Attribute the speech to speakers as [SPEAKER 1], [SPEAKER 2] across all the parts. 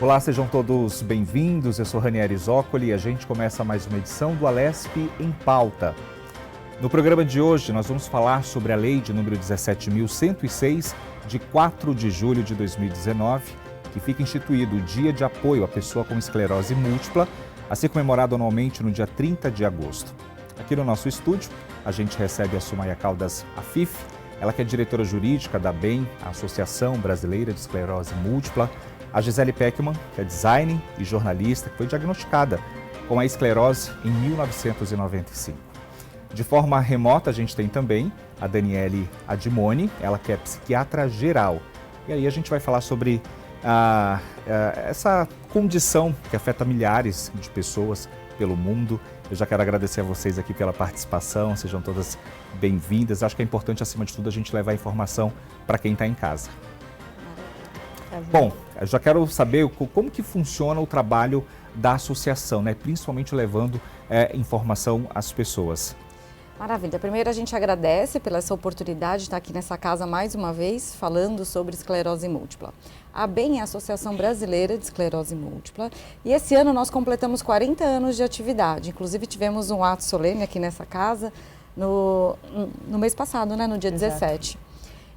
[SPEAKER 1] Olá, sejam todos bem-vindos. Eu sou Ranieri Zoccoli e a gente começa mais uma edição do Alesp em Pauta. No programa de hoje, nós vamos falar sobre a lei de número 17.106, de 4 de julho de 2019, que fica instituído o Dia de Apoio à Pessoa com Esclerose Múltipla, a ser comemorado anualmente no dia 30 de agosto. Aqui no nosso estúdio, a gente recebe a Sumaya Caldas Afif, ela que é diretora jurídica da ABEM, a Associação Brasileira de Esclerose Múltipla, a Gisele Peckman, que é designer e jornalista, que foi diagnosticada com a esclerose em 1995. De forma remota, a gente tem também a Daniele Adimoni, ela que é psiquiatra geral. E aí a gente vai falar sobre essa condição que afeta milhares de pessoas pelo mundo. Eu já quero agradecer a vocês aqui pela participação, sejam todas bem-vindas. Acho que é importante, acima de tudo, a gente levar a informação para quem está em casa. Bom, eu já quero saber como que funciona o trabalho da associação, né? Principalmente levando informação às pessoas.
[SPEAKER 2] Maravilha. Primeiro, a gente agradece pela essa oportunidade de estar aqui nessa casa mais uma vez, falando sobre esclerose múltipla. A ABEM é a Associação Brasileira de Esclerose Múltipla e esse ano nós completamos 40 anos de atividade. Inclusive, tivemos um ato solene aqui nessa casa no mês passado, né? No dia 17.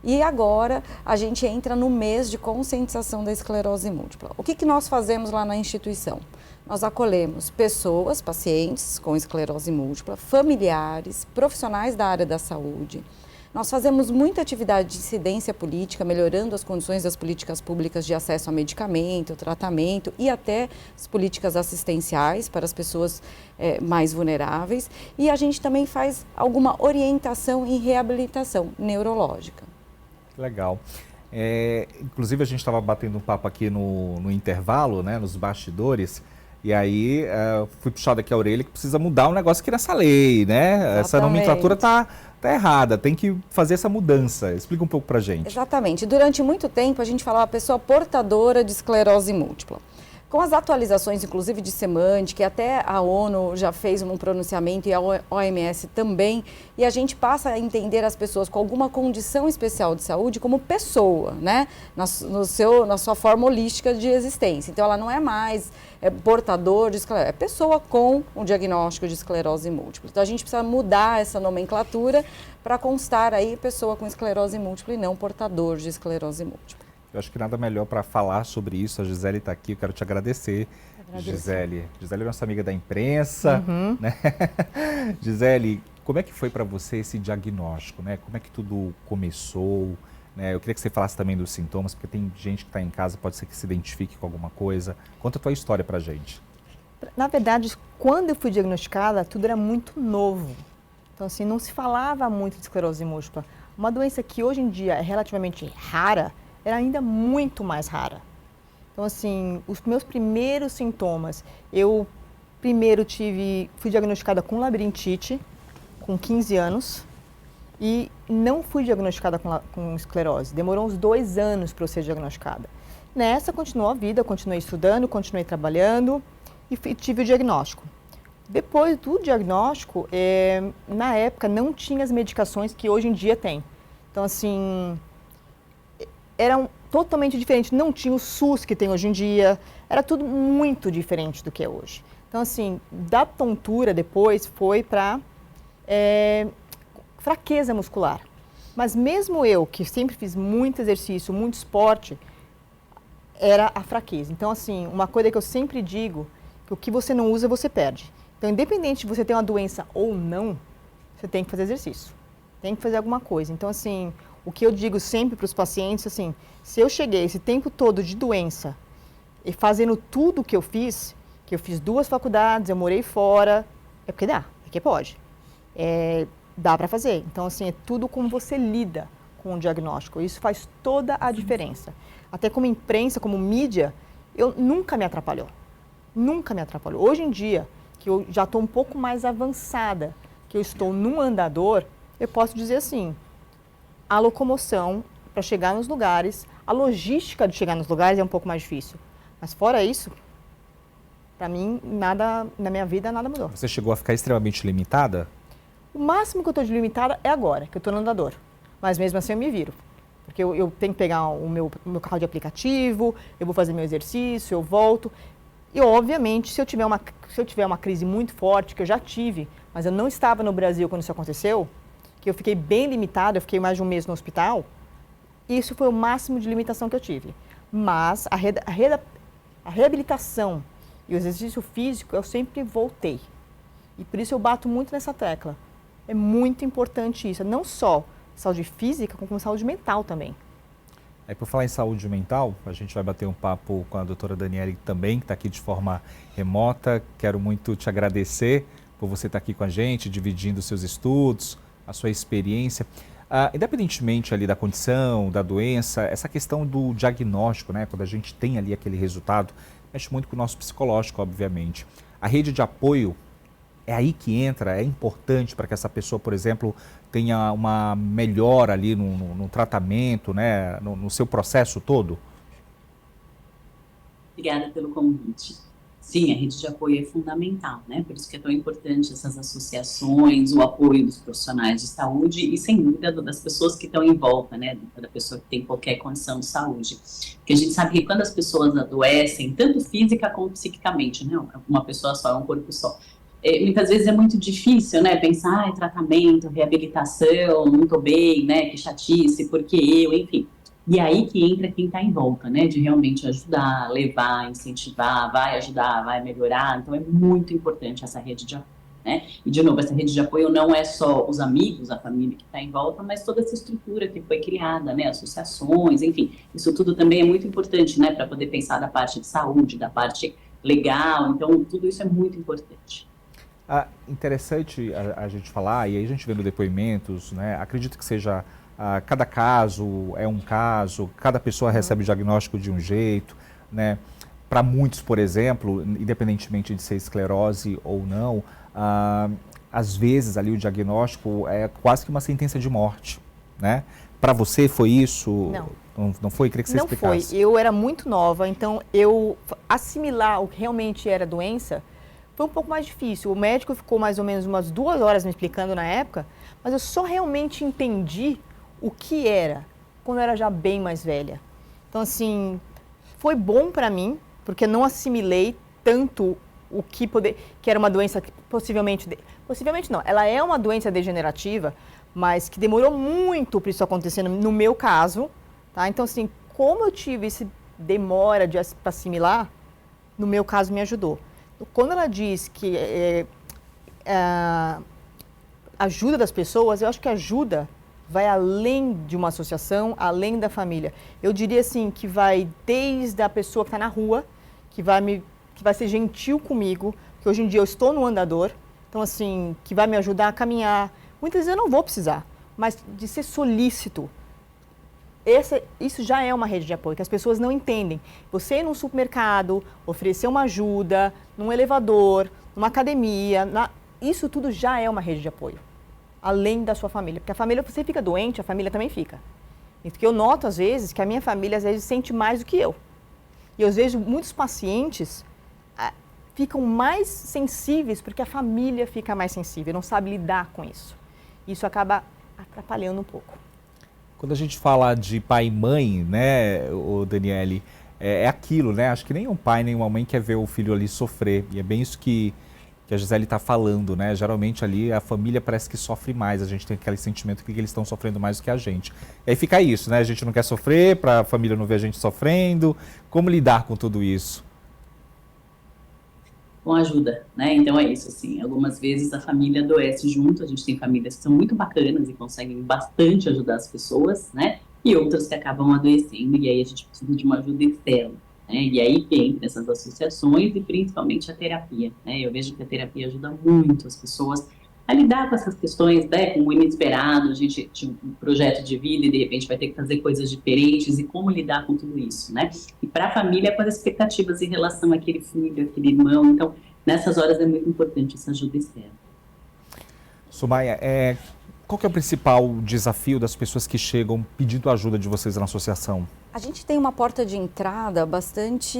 [SPEAKER 2] E agora a gente entra no mês de conscientização da esclerose múltipla. O que nós fazemos lá na instituição? Nós acolhemos pessoas, pacientes com esclerose múltipla, familiares, profissionais da área da saúde. Nós fazemos muita atividade de incidência política, melhorando as condições das políticas públicas de acesso a medicamento, tratamento e até as políticas assistenciais para as pessoas mais vulneráveis. E a gente também faz alguma orientação em reabilitação neurológica.
[SPEAKER 1] Legal. Inclusive a gente estava batendo um papo aqui no intervalo, né, nos bastidores, e aí fui puxado aqui a orelha que precisa mudar um negócio aqui nessa lei, né? Exatamente. Essa nomenclatura tá errada, tem que fazer essa mudança. Explica um pouco pra gente.
[SPEAKER 2] Exatamente. Durante muito tempo a gente falava pessoa portadora de esclerose múltipla. Com as atualizações, inclusive de semântica, até a ONU já fez um pronunciamento e a OMS também, e a gente passa a entender as pessoas com alguma condição especial de saúde como pessoa, né? Na sua forma holística de existência. Então, ela não é mais portador de esclerose, é pessoa com um diagnóstico de esclerose múltipla. Então, a gente precisa mudar essa nomenclatura para constar aí pessoa com esclerose múltipla e não portador de esclerose múltipla.
[SPEAKER 1] Eu acho que nada melhor para falar sobre isso. A Gisele está aqui, eu quero te agradecer. Gisele é nossa amiga da imprensa, né? Gisele, como é que foi para você esse diagnóstico, né? Como é que tudo começou? Né? Eu queria que você falasse também dos sintomas, porque tem gente que está em casa, pode ser que se identifique com alguma coisa. Conta a tua história para a gente.
[SPEAKER 3] Na verdade, quando eu fui diagnosticada, tudo era muito novo. Então, assim, não se falava muito de esclerose múltipla. Uma doença que hoje em dia é relativamente rara, era ainda muito mais rara. Então, assim, os meus primeiros sintomas, eu primeiro fui diagnosticada com labirintite, com 15 anos, e não fui diagnosticada com esclerose. Demorou uns 2 anos para eu ser diagnosticada. Nessa, continuou a vida, continuei estudando, continuei trabalhando e tive o diagnóstico. Depois do diagnóstico, na época, não tinha as medicações que hoje em dia tem. Então, assim, era totalmente diferente, não tinha o SUS que tem hoje em dia, era tudo muito diferente do que é hoje. Então, assim, da tontura depois foi para fraqueza muscular. Mas mesmo eu, que sempre fiz muito exercício, muito esporte, era a fraqueza. Então, assim, uma coisa que eu sempre digo, que o que você não usa, você perde. Então, independente de você ter uma doença ou não, você tem que fazer exercício, tem que fazer alguma coisa. Então, assim, o que eu digo sempre para os pacientes, assim, se eu cheguei esse tempo todo de doença e fazendo tudo o que eu fiz 2 faculdades, eu morei fora, é porque dá, é porque pode. Dá para fazer. Então, assim, é tudo como você lida com o diagnóstico. Isso faz toda a diferença. Até como imprensa, como mídia, nunca me atrapalhou. Nunca me atrapalhou. Hoje em dia, que eu já estou um pouco mais avançada, que eu estou num andador, eu posso dizer assim, a locomoção para chegar nos lugares, a logística de chegar nos lugares é um pouco mais difícil. Mas fora isso, para mim, nada, na minha vida, nada mudou.
[SPEAKER 1] Você chegou a ficar extremamente limitada?
[SPEAKER 3] O máximo que eu estou de limitada é agora, que eu estou no andador. Mas mesmo assim eu me viro. Porque eu tenho que pegar o meu carro de aplicativo, eu vou fazer meu exercício, eu volto. E, obviamente, se eu tiver uma crise muito forte, que eu já tive, mas eu não estava no Brasil quando isso aconteceu, que eu fiquei bem limitada, eu fiquei mais de um mês no hospital, isso foi o máximo de limitação que eu tive. Mas a reabilitação e o exercício físico, eu sempre voltei. E por isso eu bato muito nessa tecla. É muito importante isso, não só saúde física, como saúde mental também.
[SPEAKER 1] Por falar em saúde mental, a gente vai bater um papo com a doutora Daniele também, que está aqui de forma remota. Quero muito te agradecer por você estar aqui com a gente, dividindo os seus estudos, a sua experiência. Independentemente ali da condição, da doença, essa questão do diagnóstico, né, quando a gente tem ali aquele resultado, mexe muito com o nosso psicológico, obviamente. A rede de apoio é aí que entra, é importante para que essa pessoa, por exemplo, tenha uma melhora ali no tratamento, né, no seu processo todo?
[SPEAKER 4] Obrigada pelo convite. Sim, a rede de apoio é fundamental, né? Por isso que é tão importante essas associações, o apoio dos profissionais de saúde e, sem dúvida, das pessoas que estão em volta, né? Da pessoa que tem qualquer condição de saúde. Porque a gente sabe que quando as pessoas adoecem, tanto física como psiquicamente, né? Uma pessoa só, é um corpo só. Muitas vezes é muito difícil, né? Pensar em tratamento, reabilitação, não estou bem, né? Que chatice, porque eu, enfim. E aí que entra quem está em volta, né? De realmente ajudar, levar, incentivar, vai ajudar, vai melhorar. Então é muito importante essa rede de apoio, né? E de novo, essa rede de apoio não é só os amigos, a família que está em volta, mas toda essa estrutura que foi criada, né? Associações, enfim. Isso tudo também é muito importante, né? Para poder pensar da parte de saúde, da parte legal. Então tudo isso é muito importante.
[SPEAKER 1] Interessante a gente falar, e aí a gente vendo depoimentos, né? Acredito que seja... cada caso é um caso, cada pessoa recebe o diagnóstico de um jeito, né? Para muitos, por exemplo, independentemente de ser esclerose ou não, às vezes ali o diagnóstico é quase que uma sentença de morte, né? Para você foi isso? Não foi? Queria que você explicasse.
[SPEAKER 3] Não foi. Eu era muito nova, então eu assimilar o que realmente era doença foi um pouco mais difícil. O médico ficou mais ou menos umas 2 horas me explicando na época, mas eu só realmente entendi o que era quando eu era já bem mais velha. Então, assim, foi bom para mim, porque eu não assimilei tanto o que era uma doença que possivelmente não, ela é uma doença degenerativa, mas que demorou muito para isso acontecer no meu caso, tá? Então, assim, como eu tive essa demora para assimilar, no meu caso me ajudou. Quando ela diz que ajuda das pessoas, eu acho que ajuda vai além de uma associação, além da família. Eu diria assim que vai desde a pessoa que está na rua, que vai ser gentil comigo, que hoje em dia eu estou no andador, então assim, que vai me ajudar a caminhar. Muitas vezes eu não vou precisar, mas de ser solícito. Isso já é uma rede de apoio, que as pessoas não entendem. Você ir num supermercado, oferecer uma ajuda, num elevador, numa academia, isso tudo já é uma rede de apoio. Além da sua família, porque a família, você fica doente, a família também fica. Porque eu noto, às vezes, que a minha família, às vezes, sente mais do que eu. E eu vejo muitos pacientes ficam mais sensíveis porque a família fica mais sensível, não sabe lidar com isso. Isso acaba atrapalhando um pouco.
[SPEAKER 1] Quando a gente fala de pai e mãe, né, Daniele, é aquilo, né? Acho que nenhum pai, nenhuma mãe quer ver o filho ali sofrer. E é bem isso que a Gisele está falando, né? Geralmente ali a família parece que sofre mais, a gente tem aquele sentimento que eles estão sofrendo mais do que a gente. E aí fica isso, né? A gente não quer sofrer, para a família não ver a gente sofrendo. Como lidar com tudo isso?
[SPEAKER 4] Com ajuda, né? Então é isso, assim, algumas vezes a família adoece junto, a gente tem famílias que são muito bacanas e conseguem bastante ajudar as pessoas, né? E outras que acabam adoecendo e aí a gente precisa de uma ajuda externa. E aí que entra essas associações e principalmente a terapia, né? Eu vejo que a terapia ajuda muito as pessoas a lidar com essas questões, né? Com o inesperado, a gente tinha um projeto de vida e de repente vai ter que fazer coisas diferentes e como lidar com tudo isso, né? E para a família, com as expectativas em relação àquele filho, àquele irmão, então nessas horas é muito importante essa ajuda externa.
[SPEAKER 1] Sumaia, qual que é o principal desafio das pessoas que chegam pedindo ajuda de vocês na associação?
[SPEAKER 2] A gente tem uma porta de entrada bastante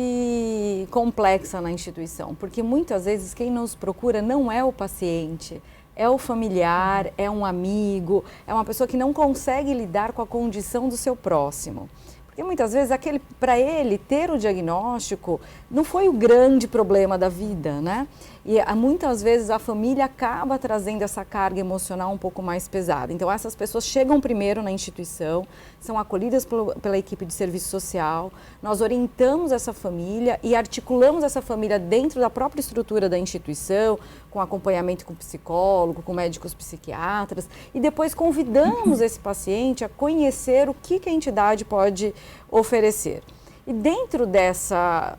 [SPEAKER 2] complexa na instituição, porque muitas vezes quem nos procura não é o paciente, é o familiar, é um amigo, é uma pessoa que não consegue lidar com a condição do seu próximo. Porque muitas vezes, para ele, ter o diagnóstico não foi o grande problema da vida, né? E muitas vezes a família acaba trazendo essa carga emocional um pouco mais pesada. Então, essas pessoas chegam primeiro na instituição, são acolhidas pela equipe de serviço social, nós orientamos essa família e articulamos essa família dentro da própria estrutura da instituição, com acompanhamento com psicólogo, com médicos psiquiatras, e depois convidamos esse paciente a conhecer o que a entidade pode oferecer. E dentro dessa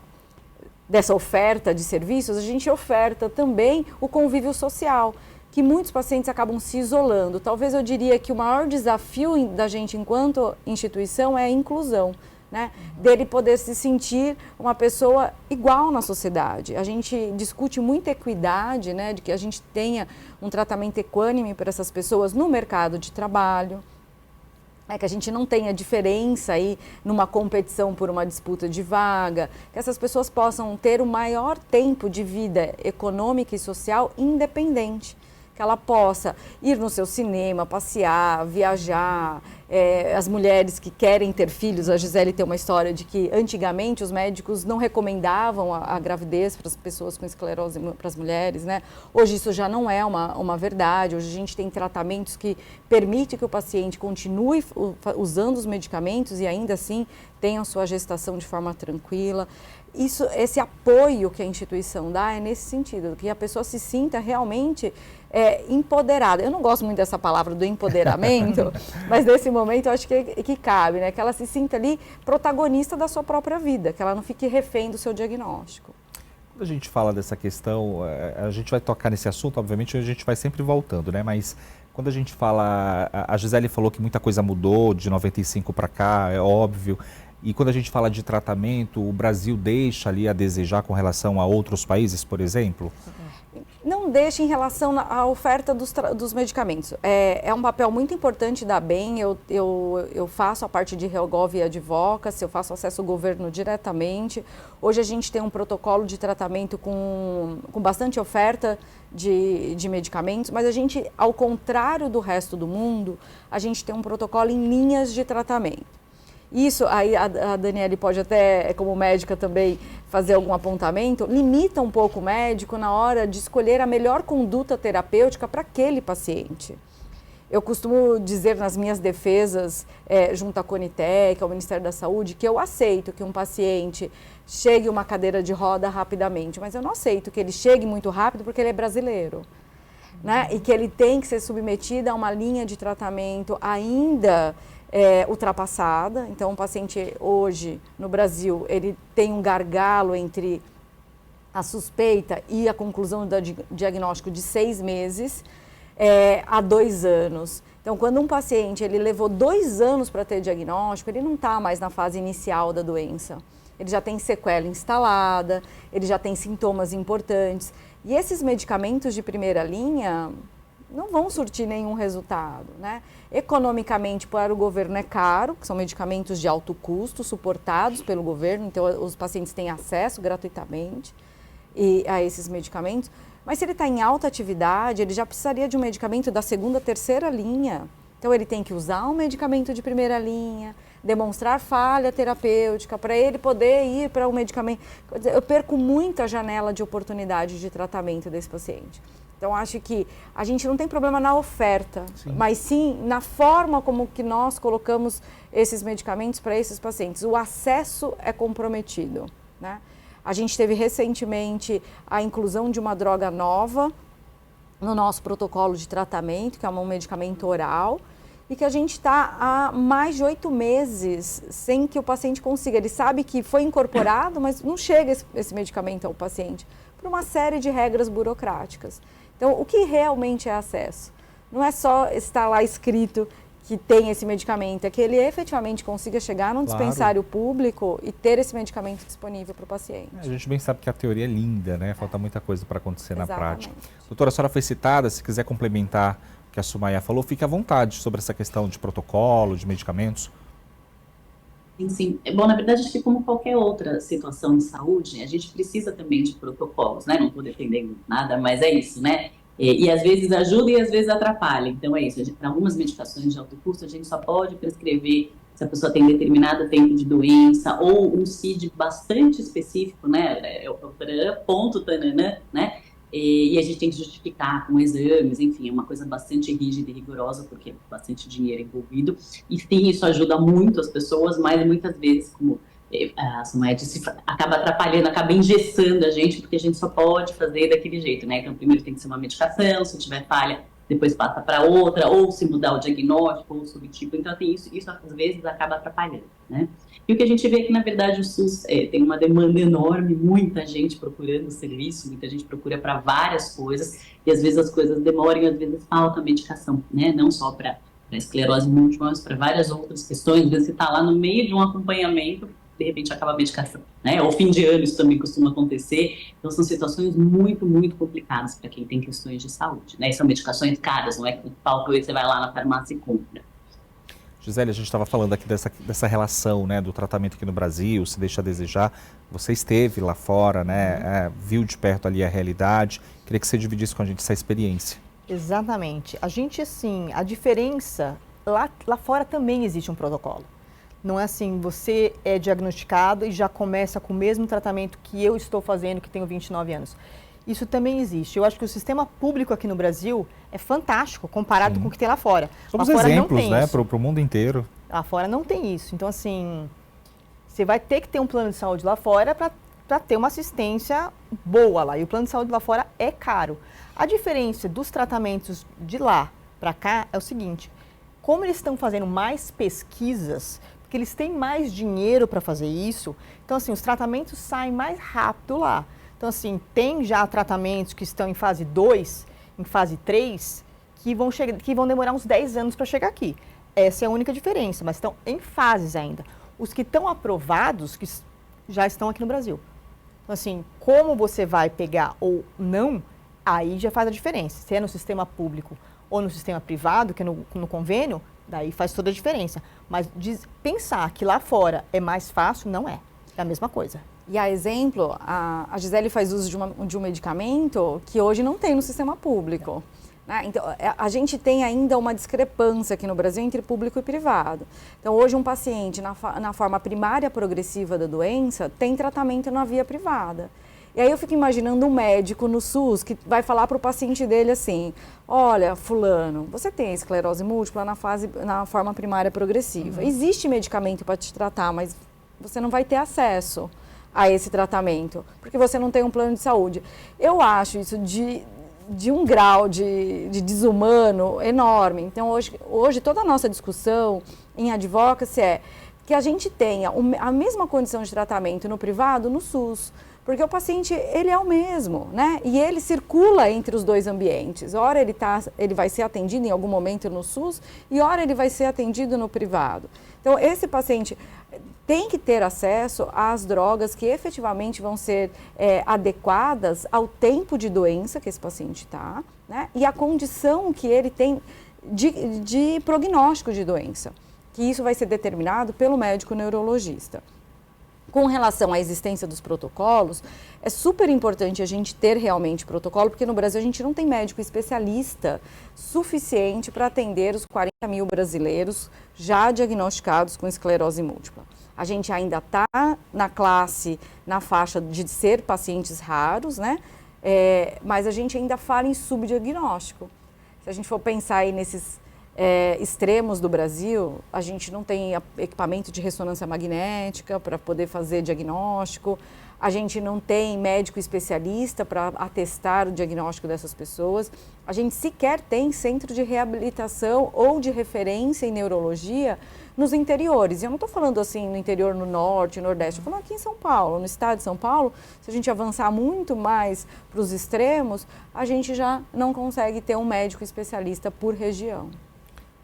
[SPEAKER 2] oferta de serviços, a gente oferta também o convívio social, que muitos pacientes acabam se isolando. Talvez eu diria que o maior desafio da gente enquanto instituição é a inclusão, né? Dele poder se sentir uma pessoa igual na sociedade. A gente discute muito equidade, né? De que a gente tenha um tratamento equânime para essas pessoas no mercado de trabalho. Que a gente não tenha diferença aí numa competição por uma disputa de vaga, que essas pessoas possam ter o maior tempo de vida econômica e social independente, que ela possa ir no seu cinema, passear, viajar. As mulheres que querem ter filhos, a Gisele tem uma história de que antigamente os médicos não recomendavam a gravidez para as pessoas com esclerose, para as mulheres, né? Hoje isso já não é uma verdade, hoje a gente tem tratamentos que permitem que o paciente continue usando os medicamentos e ainda assim tenha sua gestação de forma tranquila. Esse apoio que a instituição dá é nesse sentido, que a pessoa se sinta realmente empoderada. Eu não gosto muito dessa palavra do empoderamento, mas nesse momento eu acho que cabe, né? Que ela se sinta ali protagonista da sua própria vida, que ela não fique refém do seu diagnóstico.
[SPEAKER 1] Quando a gente fala dessa questão, a gente vai tocar nesse assunto, obviamente a gente vai sempre voltando, né? Mas quando a gente fala, a Gisele falou que muita coisa mudou de 95 para cá, é óbvio. E quando a gente fala de tratamento, o Brasil deixa ali a desejar com relação a outros países, por exemplo?
[SPEAKER 2] Não deixa em relação à oferta dos medicamentos. É um papel muito importante da ABEM, eu faço a parte de Helgov e Advocacy, eu faço acesso ao governo diretamente. Hoje a gente tem um protocolo de tratamento com bastante oferta de medicamentos, mas a gente, ao contrário do resto do mundo, a gente tem um protocolo em linhas de tratamento. Isso, aí a Daniele pode até, como médica também, fazer algum apontamento, limita um pouco o médico na hora de escolher a melhor conduta terapêutica para aquele paciente. Eu costumo dizer nas minhas defesas, junto à Conitec, ao Ministério da Saúde, que eu aceito que um paciente chegue uma cadeira de roda rapidamente, mas eu não aceito que ele chegue muito rápido porque ele é brasileiro, né? E que ele tem que ser submetido a uma linha de tratamento ainda ultrapassada. Então, o paciente hoje, no Brasil, ele tem um gargalo entre a suspeita e a conclusão do diagnóstico de 6 meses a 2 anos. Então, quando um paciente ele levou 2 anos para ter diagnóstico, ele não está mais na fase inicial da doença. Ele já tem sequela instalada, ele já tem sintomas importantes. E esses medicamentos de primeira linha não vão surtir nenhum resultado, né? Economicamente, para o governo é caro, que são medicamentos de alto custo, suportados pelo governo, então os pacientes têm acesso gratuitamente a esses medicamentos. Mas se ele está em alta atividade, ele já precisaria de um medicamento da segunda, terceira linha. Então ele tem que usar um medicamento de primeira linha, demonstrar falha terapêutica para ele poder ir para um medicamento. Eu perco muita janela de oportunidade de tratamento desse paciente. Então, acho que a gente não tem problema na oferta, mas sim na forma como que nós colocamos esses medicamentos para esses pacientes. O acesso é comprometido, né? A gente teve recentemente a inclusão de uma droga nova no nosso protocolo de tratamento, que é um medicamento oral, e que a gente está há mais de 8 meses sem que o paciente consiga. Ele sabe que foi incorporado, mas não chega esse medicamento ao paciente, por uma série de regras burocráticas. Então, o que realmente é acesso? Não é só estar lá escrito que tem esse medicamento, é que ele efetivamente consiga chegar num dispensário público e ter esse medicamento disponível para o paciente.
[SPEAKER 1] A gente bem sabe que a teoria é linda, né? Falta muita coisa para acontecer na prática.
[SPEAKER 2] Exatamente.
[SPEAKER 1] Doutora, a senhora foi citada, se quiser complementar o que a Sumaya falou, fique à vontade sobre essa questão de protocolo, de medicamentos.
[SPEAKER 4] Sim. Bom, na verdade, acho que como qualquer outra situação de saúde, a gente precisa também de protocolos, né? Não estou defendendo nada, mas é isso, né? E às vezes ajuda e às vezes atrapalha. Então é isso, para algumas medicações de alto custo, a gente só pode prescrever se a pessoa tem determinado tempo de doença ou um CID bastante específico, né, ponto tananã, né, e a gente tem que justificar com exames, enfim, é uma coisa bastante rígida e rigorosa, porque é bastante dinheiro envolvido, e sim, isso ajuda muito as pessoas, mas muitas vezes, como a Sumaia disse, acaba atrapalhando, acaba engessando a gente, porque a gente só pode fazer daquele jeito, né, então primeiro tem que ser uma medicação, se tiver falha, depois passa para outra, ou se mudar o diagnóstico, ou o subtipo, então tem isso às vezes acaba atrapalhando, né. E o que a gente vê é que, na verdade, o SUS tem uma demanda enorme, muita gente procurando serviço, muita gente procura para várias coisas, e às vezes as coisas demoram, às vezes falta medicação, né, não só para esclerose múltipla, mas para várias outras questões, às vezes você está lá no meio de um acompanhamento, de repente acaba a medicação, né, ou fim de ano isso também costuma acontecer, então são situações muito, muito complicadas para quem tem questões de saúde, né, e são medicações caras, não é que você vai lá na farmácia e compra.
[SPEAKER 1] Gisele, a gente estava falando aqui dessa relação, né, do tratamento aqui no Brasil, se deixa a desejar. Você esteve lá fora, né, viu de perto ali a realidade. Queria que você dividisse com a gente essa experiência.
[SPEAKER 3] Exatamente. A gente, assim, a diferença, lá fora também existe um protocolo. Não é assim, você é diagnosticado e já começa com o mesmo tratamento que eu estou fazendo, que tenho 29 anos. Isso também existe. Eu acho que o sistema público aqui no Brasil é fantástico comparado com o que tem lá fora.
[SPEAKER 1] Somos
[SPEAKER 3] lá fora
[SPEAKER 1] exemplos,
[SPEAKER 3] não tem
[SPEAKER 1] né,
[SPEAKER 3] isso.
[SPEAKER 1] para o mundo inteiro.
[SPEAKER 3] Lá fora não tem isso. Então, assim, você vai ter que ter um plano de saúde lá fora para ter uma assistência boa lá. E o plano de saúde lá fora é caro. A diferença dos tratamentos de lá para cá é o seguinte: como eles estão fazendo mais pesquisas, porque eles têm mais dinheiro para fazer isso, então, assim, os tratamentos saem mais rápido lá. Então, assim, tem já tratamentos que estão em fase 2, em fase 3, que vão demorar uns 10 anos para chegar aqui. Essa é a única diferença, mas estão em fases ainda. Os que estão aprovados, que já estão aqui no Brasil. Então, assim, como você vai pegar ou não, aí já faz a diferença. Se é no sistema público ou no sistema privado, que é no convênio, daí faz toda a diferença. Mas pensar que lá fora é mais fácil, não é. É a mesma coisa.
[SPEAKER 2] E a exemplo, a Gisele faz uso de um medicamento que hoje não tem no sistema público. Né? Então, a gente tem ainda uma discrepância aqui no Brasil entre público e privado. Então, hoje um paciente na forma primária progressiva da doença tem tratamento na via privada. E aí eu fico imaginando um médico no SUS que vai falar para o paciente dele assim: olha, fulano, você tem esclerose múltipla na forma primária progressiva. Existe medicamento para te tratar, mas você não vai ter acesso a esse tratamento, porque você não tem um plano de saúde. Eu acho isso de um grau de desumano enorme. Então, hoje toda a nossa discussão em advocacy é que a gente tenha a mesma condição de tratamento no privado, no SUS, porque o paciente, ele é o mesmo, né? E ele circula entre os dois ambientes. Ora ele vai ser atendido em algum momento no SUS e ora ele vai ser atendido no privado. Então, esse paciente tem que ter acesso às drogas que efetivamente vão ser adequadas ao tempo de doença que esse paciente está, né? E a condição que ele tem de prognóstico de doença, que isso vai ser determinado pelo médico neurologista. Com relação à existência dos protocolos, é super importante a gente ter realmente protocolo, porque no Brasil a gente não tem médico especialista suficiente para atender os 40 mil brasileiros já diagnosticados com esclerose múltipla. A gente ainda está na faixa de ser pacientes raros, né? Mas a gente ainda fala em subdiagnóstico. Se a gente for pensar aí nesses extremos do Brasil, a gente não tem equipamento de ressonância magnética para poder fazer diagnóstico, a gente não tem médico especialista para atestar o diagnóstico dessas pessoas, a gente sequer tem centro de reabilitação ou de referência em neurologia nos interiores. E eu não estou falando assim no interior, no norte, no nordeste, estou falando aqui em São Paulo, no estado de São Paulo. Se a gente avançar muito mais para os extremos, a gente já não consegue ter um médico especialista por região.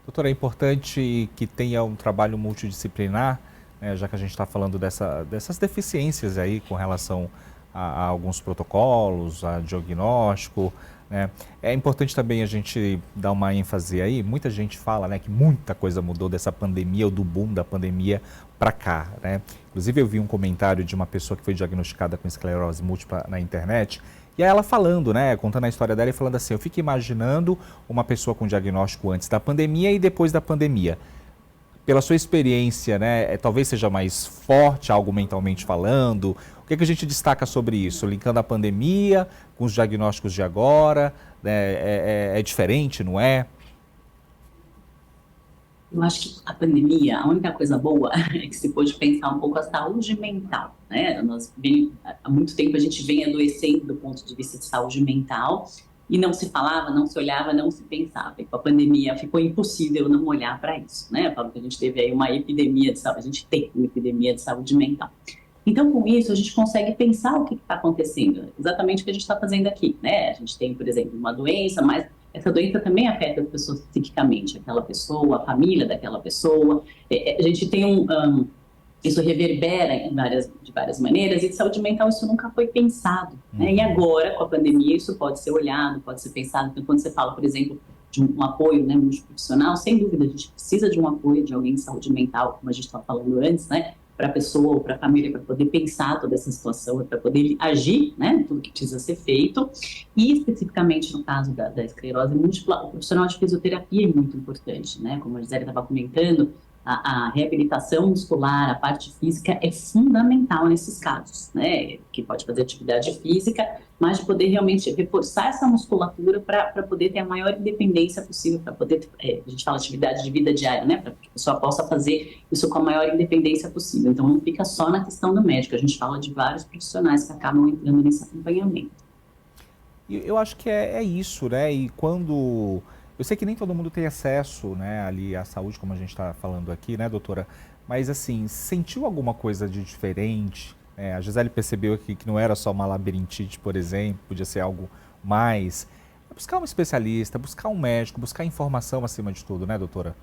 [SPEAKER 1] Doutora, é importante que tenha um trabalho multidisciplinar, né, já que a gente está falando dessas deficiências aí com relação a alguns protocolos, a diagnóstico, né? É importante também a gente dar uma ênfase aí, muita gente fala, né, que muita coisa mudou dessa pandemia ou do boom da pandemia para cá, né? Inclusive eu vi um comentário de uma pessoa que foi diagnosticada com esclerose múltipla na internet E aí ela falando, né, contando a história dela e falando assim, eu fico imaginando uma pessoa com diagnóstico antes da pandemia e depois da pandemia. Pela sua experiência, né, talvez seja mais forte, algo mentalmente falando. O que a gente destaca sobre isso? Linkando a pandemia com os diagnósticos de agora, né, é diferente, não é?
[SPEAKER 4] Eu acho que a pandemia, a única coisa boa é que se pôde pensar um pouco a saúde mental, né? Há muito tempo a gente vem adoecendo do ponto de vista de saúde mental e não se falava, não se olhava, não se pensava. E com a pandemia ficou impossível não olhar para isso, né? Eu falo que a gente teve aí uma epidemia de saúde, a gente tem uma epidemia de saúde mental. Então, com isso, a gente consegue pensar o que está acontecendo, exatamente o que a gente está fazendo aqui, né? A gente tem, por exemplo, uma doença, mas essa doença também afeta as pessoas psiquicamente, aquela pessoa, a família daquela pessoa. A gente tem isso reverbera de várias maneiras, e de saúde mental isso nunca foi pensado, né? E agora, com a pandemia, isso pode ser olhado, pode ser pensado. Então, quando você fala, por exemplo, de um apoio, né, multiprofissional, sem dúvida, a gente precisa de um apoio de alguém de saúde mental, como a gente estava falando antes, né? Para a pessoa ou para a família, para poder pensar toda essa situação, para poder agir, né, tudo que precisa ser feito. E especificamente no caso da esclerose múltipla, o profissional de fisioterapia é muito importante, né? Como a Gisele estava comentando, a reabilitação muscular, a parte física é fundamental nesses casos, né? Que pode fazer atividade física, mas de poder realmente reforçar essa musculatura para poder ter a maior independência possível, para poder, a gente fala atividade de vida diária, né? Para que a pessoa possa fazer isso com a maior independência possível. Então, não fica só na questão do médico, a gente fala de vários profissionais que acabam entrando nesse acompanhamento.
[SPEAKER 1] Eu acho que é isso, né? E quando... Eu sei que nem todo mundo tem acesso, né, ali à saúde, como a gente está falando aqui, né, doutora? Mas, assim, sentiu alguma coisa de diferente? A Gisele percebeu aqui que não era só uma labirintite, por exemplo, podia ser algo mais. Buscar um especialista, buscar um médico, buscar informação acima de tudo, né, doutora?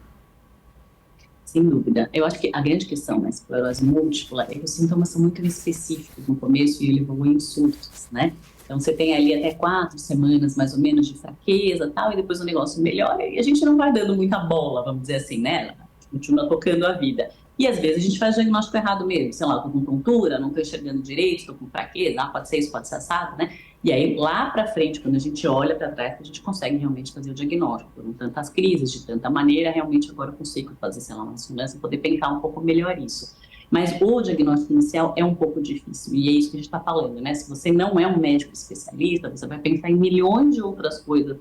[SPEAKER 4] Sem dúvida. Eu acho que a grande questão na esclerose múltipla é que os sintomas são muito específicos no começo e ele evolui em surtos, né? Então, você tem ali até 4 semanas, mais ou menos, de fraqueza, tal, e depois o negócio melhora e a gente não vai dando muita bola, vamos dizer assim, né? Continua tocando a vida. E, às vezes, a gente faz o diagnóstico errado mesmo. Sei lá, estou com tontura, não estou enxergando direito, estou com fraqueza, pode ser isso, pode ser assado, né? E aí, lá para frente, quando a gente olha para trás, a gente consegue realmente fazer o diagnóstico. Foram tantas crises, de tanta maneira, realmente agora eu consigo fazer, sei lá, uma ressonância, poder pensar um pouco melhor isso. Mas o diagnóstico inicial é um pouco difícil, e é isso que a gente está falando, né? Se você não é um médico especialista, você vai pensar em milhões de outras coisas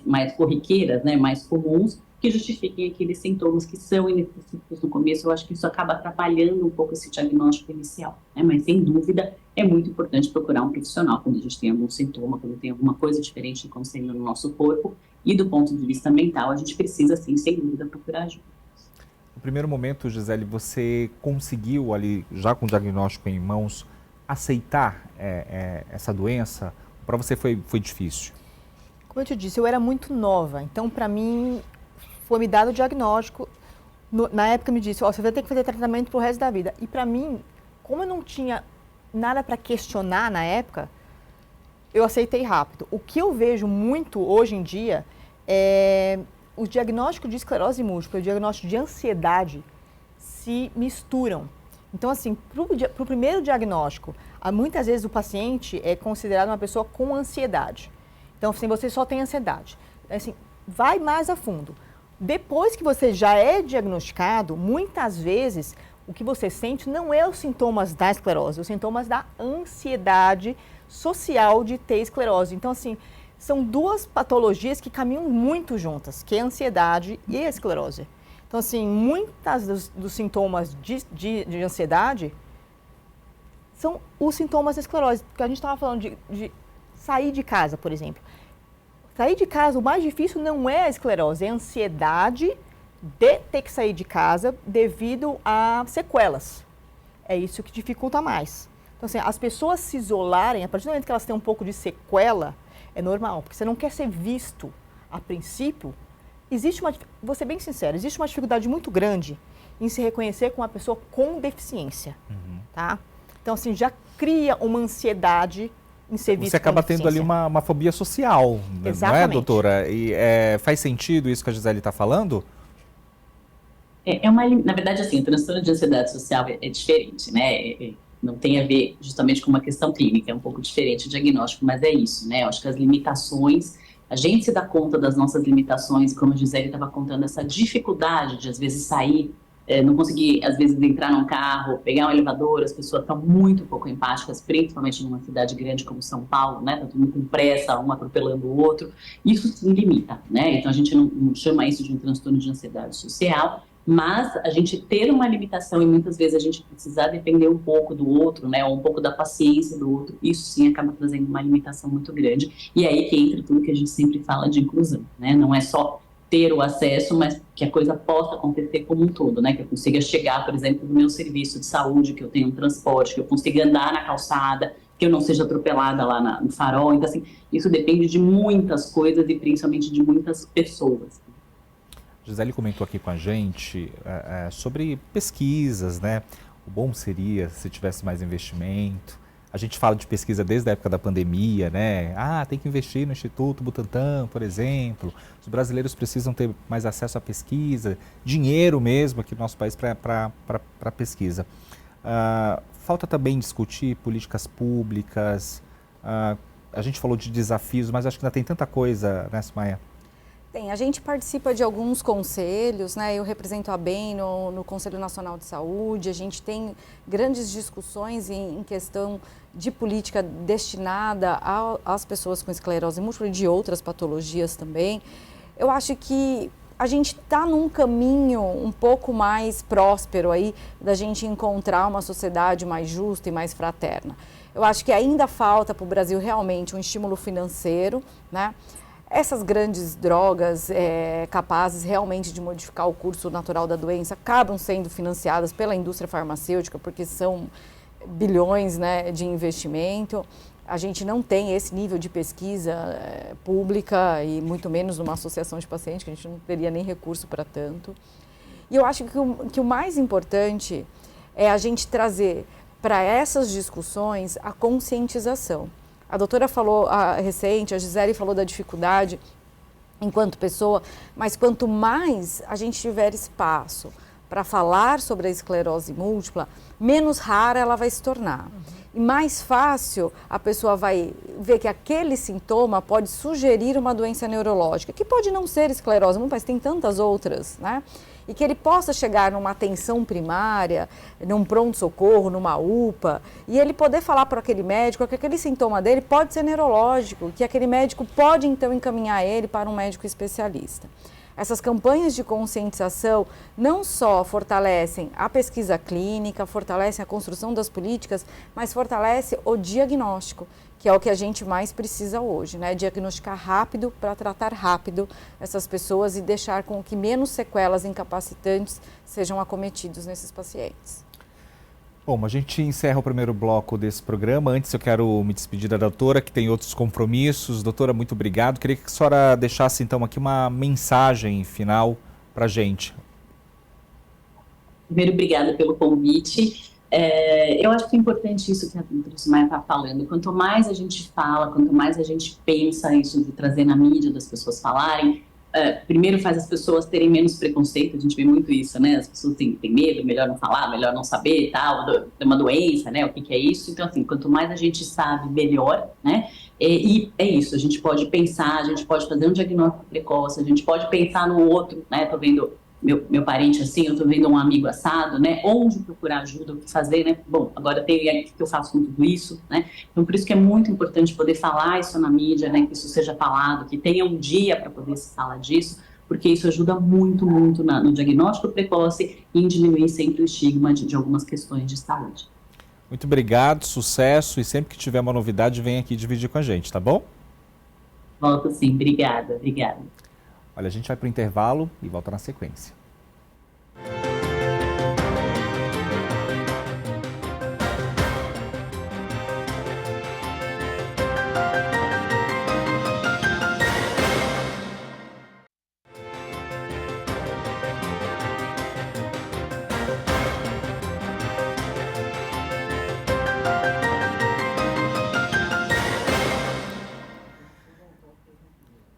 [SPEAKER 4] mais corriqueiras, né? Mais comuns, que justifiquem aqueles sintomas que são inespecíficos no começo. Eu acho que isso acaba atrapalhando um pouco esse diagnóstico inicial, né? Mas, sem dúvida, é muito importante procurar um profissional quando a gente tem algum sintoma, quando tem alguma coisa diferente acontecendo no nosso corpo, e do ponto de vista mental, a gente precisa, sim, sem dúvida, procurar ajuda.
[SPEAKER 1] No primeiro momento, Gisele, você conseguiu ali, já com o diagnóstico em mãos, aceitar essa doença? Para você foi difícil?
[SPEAKER 3] Como eu te disse, eu era muito nova, então para mim foi me dado o diagnóstico. Na época me disse, você vai ter que fazer tratamento pro resto da vida. E para mim, como eu não tinha nada para questionar na época, eu aceitei rápido. O que eu vejo muito hoje em dia é o diagnóstico de esclerose múltipla e o diagnóstico de ansiedade se misturam. Então, assim, para o primeiro diagnóstico, muitas vezes o paciente é considerado uma pessoa com ansiedade. Então, assim, você só tem ansiedade. Assim, vai mais a fundo. Depois que você já é diagnosticado, muitas vezes o que você sente não é os sintomas da esclerose, os sintomas da ansiedade social de ter esclerose. Então, assim, são duas patologias que caminham muito juntas, que é a ansiedade e a esclerose. Então, assim, muitos dos sintomas de ansiedade são os sintomas da esclerose. Porque a gente estava falando de sair de casa, por exemplo. Sair de casa, o mais difícil não é a esclerose, é a ansiedade de ter que sair de casa devido a sequelas. É isso que dificulta mais. Então, assim, as pessoas se isolarem, a partir do momento que elas têm um pouco de sequela, é normal, porque você não quer ser visto a princípio. Vou ser bem sincero, existe uma dificuldade muito grande em se reconhecer como uma pessoa com deficiência, tá? Então, assim, já cria uma ansiedade em ser visto.
[SPEAKER 1] Você acaba tendo ali uma fobia social, não é, doutora? E faz sentido isso que a Gisele está falando?
[SPEAKER 4] Na verdade, assim, o transtorno de ansiedade social é diferente, né? não tem a ver justamente com uma questão clínica, é um pouco diferente o diagnóstico, mas é isso, né? Eu acho que as limitações, a gente se dá conta das nossas limitações, como a Gisele estava contando, essa dificuldade de, às vezes, sair, não conseguir, às vezes, entrar num carro, pegar um elevador, as pessoas estão muito pouco empáticas, principalmente numa cidade grande como São Paulo, né? Tá todo mundo com pressa, um atropelando o outro. Isso sim limita, né? Então, a gente não chama isso de um transtorno de ansiedade social, mas a gente ter uma limitação e muitas vezes a gente precisar depender um pouco do outro, né, ou um pouco da paciência do outro, isso sim acaba trazendo uma limitação muito grande. E é aí que entra tudo que a gente sempre fala de inclusão, né? Não é só ter o acesso, mas que a coisa possa acontecer como um todo, né? Que eu consiga chegar, por exemplo, no meu serviço de saúde, que eu tenha um transporte, que eu consiga andar na calçada, que eu não seja atropelada lá no farol. Então, assim, isso depende de muitas coisas e principalmente de muitas pessoas.
[SPEAKER 1] Gisele comentou aqui com a gente sobre pesquisas, né? O bom seria se tivesse mais investimento. A gente fala de pesquisa desde a época da pandemia, né? Tem que investir no Instituto Butantan, por exemplo. Os brasileiros precisam ter mais acesso à pesquisa, dinheiro mesmo aqui no nosso país para pesquisa. Falta também discutir políticas públicas. A gente falou de desafios, mas acho que ainda tem tanta coisa, né, Sumaia?
[SPEAKER 2] A gente participa de alguns conselhos, né? Eu represento a BEM no Conselho Nacional de Saúde, a gente tem grandes discussões em questão de política destinada às pessoas com esclerose múltipla e de outras patologias também. Eu acho que a gente está num caminho um pouco mais próspero aí da gente encontrar uma sociedade mais justa e mais fraterna. Eu acho que ainda falta para o Brasil realmente um estímulo financeiro, né? Essas grandes drogas capazes realmente de modificar o curso natural da doença acabam sendo financiadas pela indústria farmacêutica, porque são bilhões, né, de investimento. A gente não tem esse nível de pesquisa pública e muito menos numa associação de pacientes, que a gente não teria nem recurso para tanto. E eu acho que o mais importante é a gente trazer para essas discussões a conscientização. A doutora falou recente, a Gisele falou da dificuldade enquanto pessoa, mas quanto mais a gente tiver espaço para falar sobre a esclerose múltipla, menos rara ela vai se tornar. E mais fácil a pessoa vai ver que aquele sintoma pode sugerir uma doença neurológica, que pode não ser esclerose múltipla, mas tem tantas outras, né? E que ele possa chegar numa atenção primária, num pronto-socorro, numa UPA, e ele poder falar para aquele médico que aquele sintoma dele pode ser neurológico, que aquele médico pode então encaminhar ele para um médico especialista. Essas campanhas de conscientização não só fortalecem a pesquisa clínica, fortalecem a construção das políticas, mas fortalece o diagnóstico, que é o que a gente mais precisa hoje, né? Diagnosticar rápido para tratar rápido essas pessoas e deixar com que menos sequelas incapacitantes sejam acometidos nesses pacientes.
[SPEAKER 1] Bom, a gente encerra o primeiro bloco desse programa. Antes eu quero me despedir da doutora, que tem outros compromissos. Doutora, muito obrigado. Queria que a senhora deixasse então aqui uma mensagem final para a gente.
[SPEAKER 4] Primeiro, obrigada pelo convite. Eu acho que é importante isso que a doutora Sumaia está falando. Quanto mais a gente fala, quanto mais a gente pensa isso de trazer na mídia, das pessoas falarem, primeiro faz as pessoas terem menos preconceito. A gente vê muito isso, né? As pessoas têm medo, melhor não falar, melhor não saber, tal, é uma doença, né? O que é isso? Então, assim, quanto mais a gente sabe, melhor, né? E é isso, a gente pode pensar, a gente pode fazer um diagnóstico precoce, a gente pode pensar no outro, né? Tô vendo meu parente assim, eu tô vendo um amigo assado, né? Onde procurar ajuda, o que fazer, né? Bom, agora tem o que eu faço com tudo isso, né? Então, por isso que é muito importante poder falar isso na mídia, né? Que isso seja falado, que tenha um dia para poder se falar disso, porque isso ajuda muito, muito no diagnóstico precoce e em diminuir sempre o estigma de algumas questões de saúde.
[SPEAKER 1] Muito obrigado, sucesso, e sempre que tiver uma novidade, vem aqui dividir com a gente, tá bom?
[SPEAKER 4] Volto sim, obrigada.
[SPEAKER 1] Olha, a gente vai para o intervalo e volta na sequência.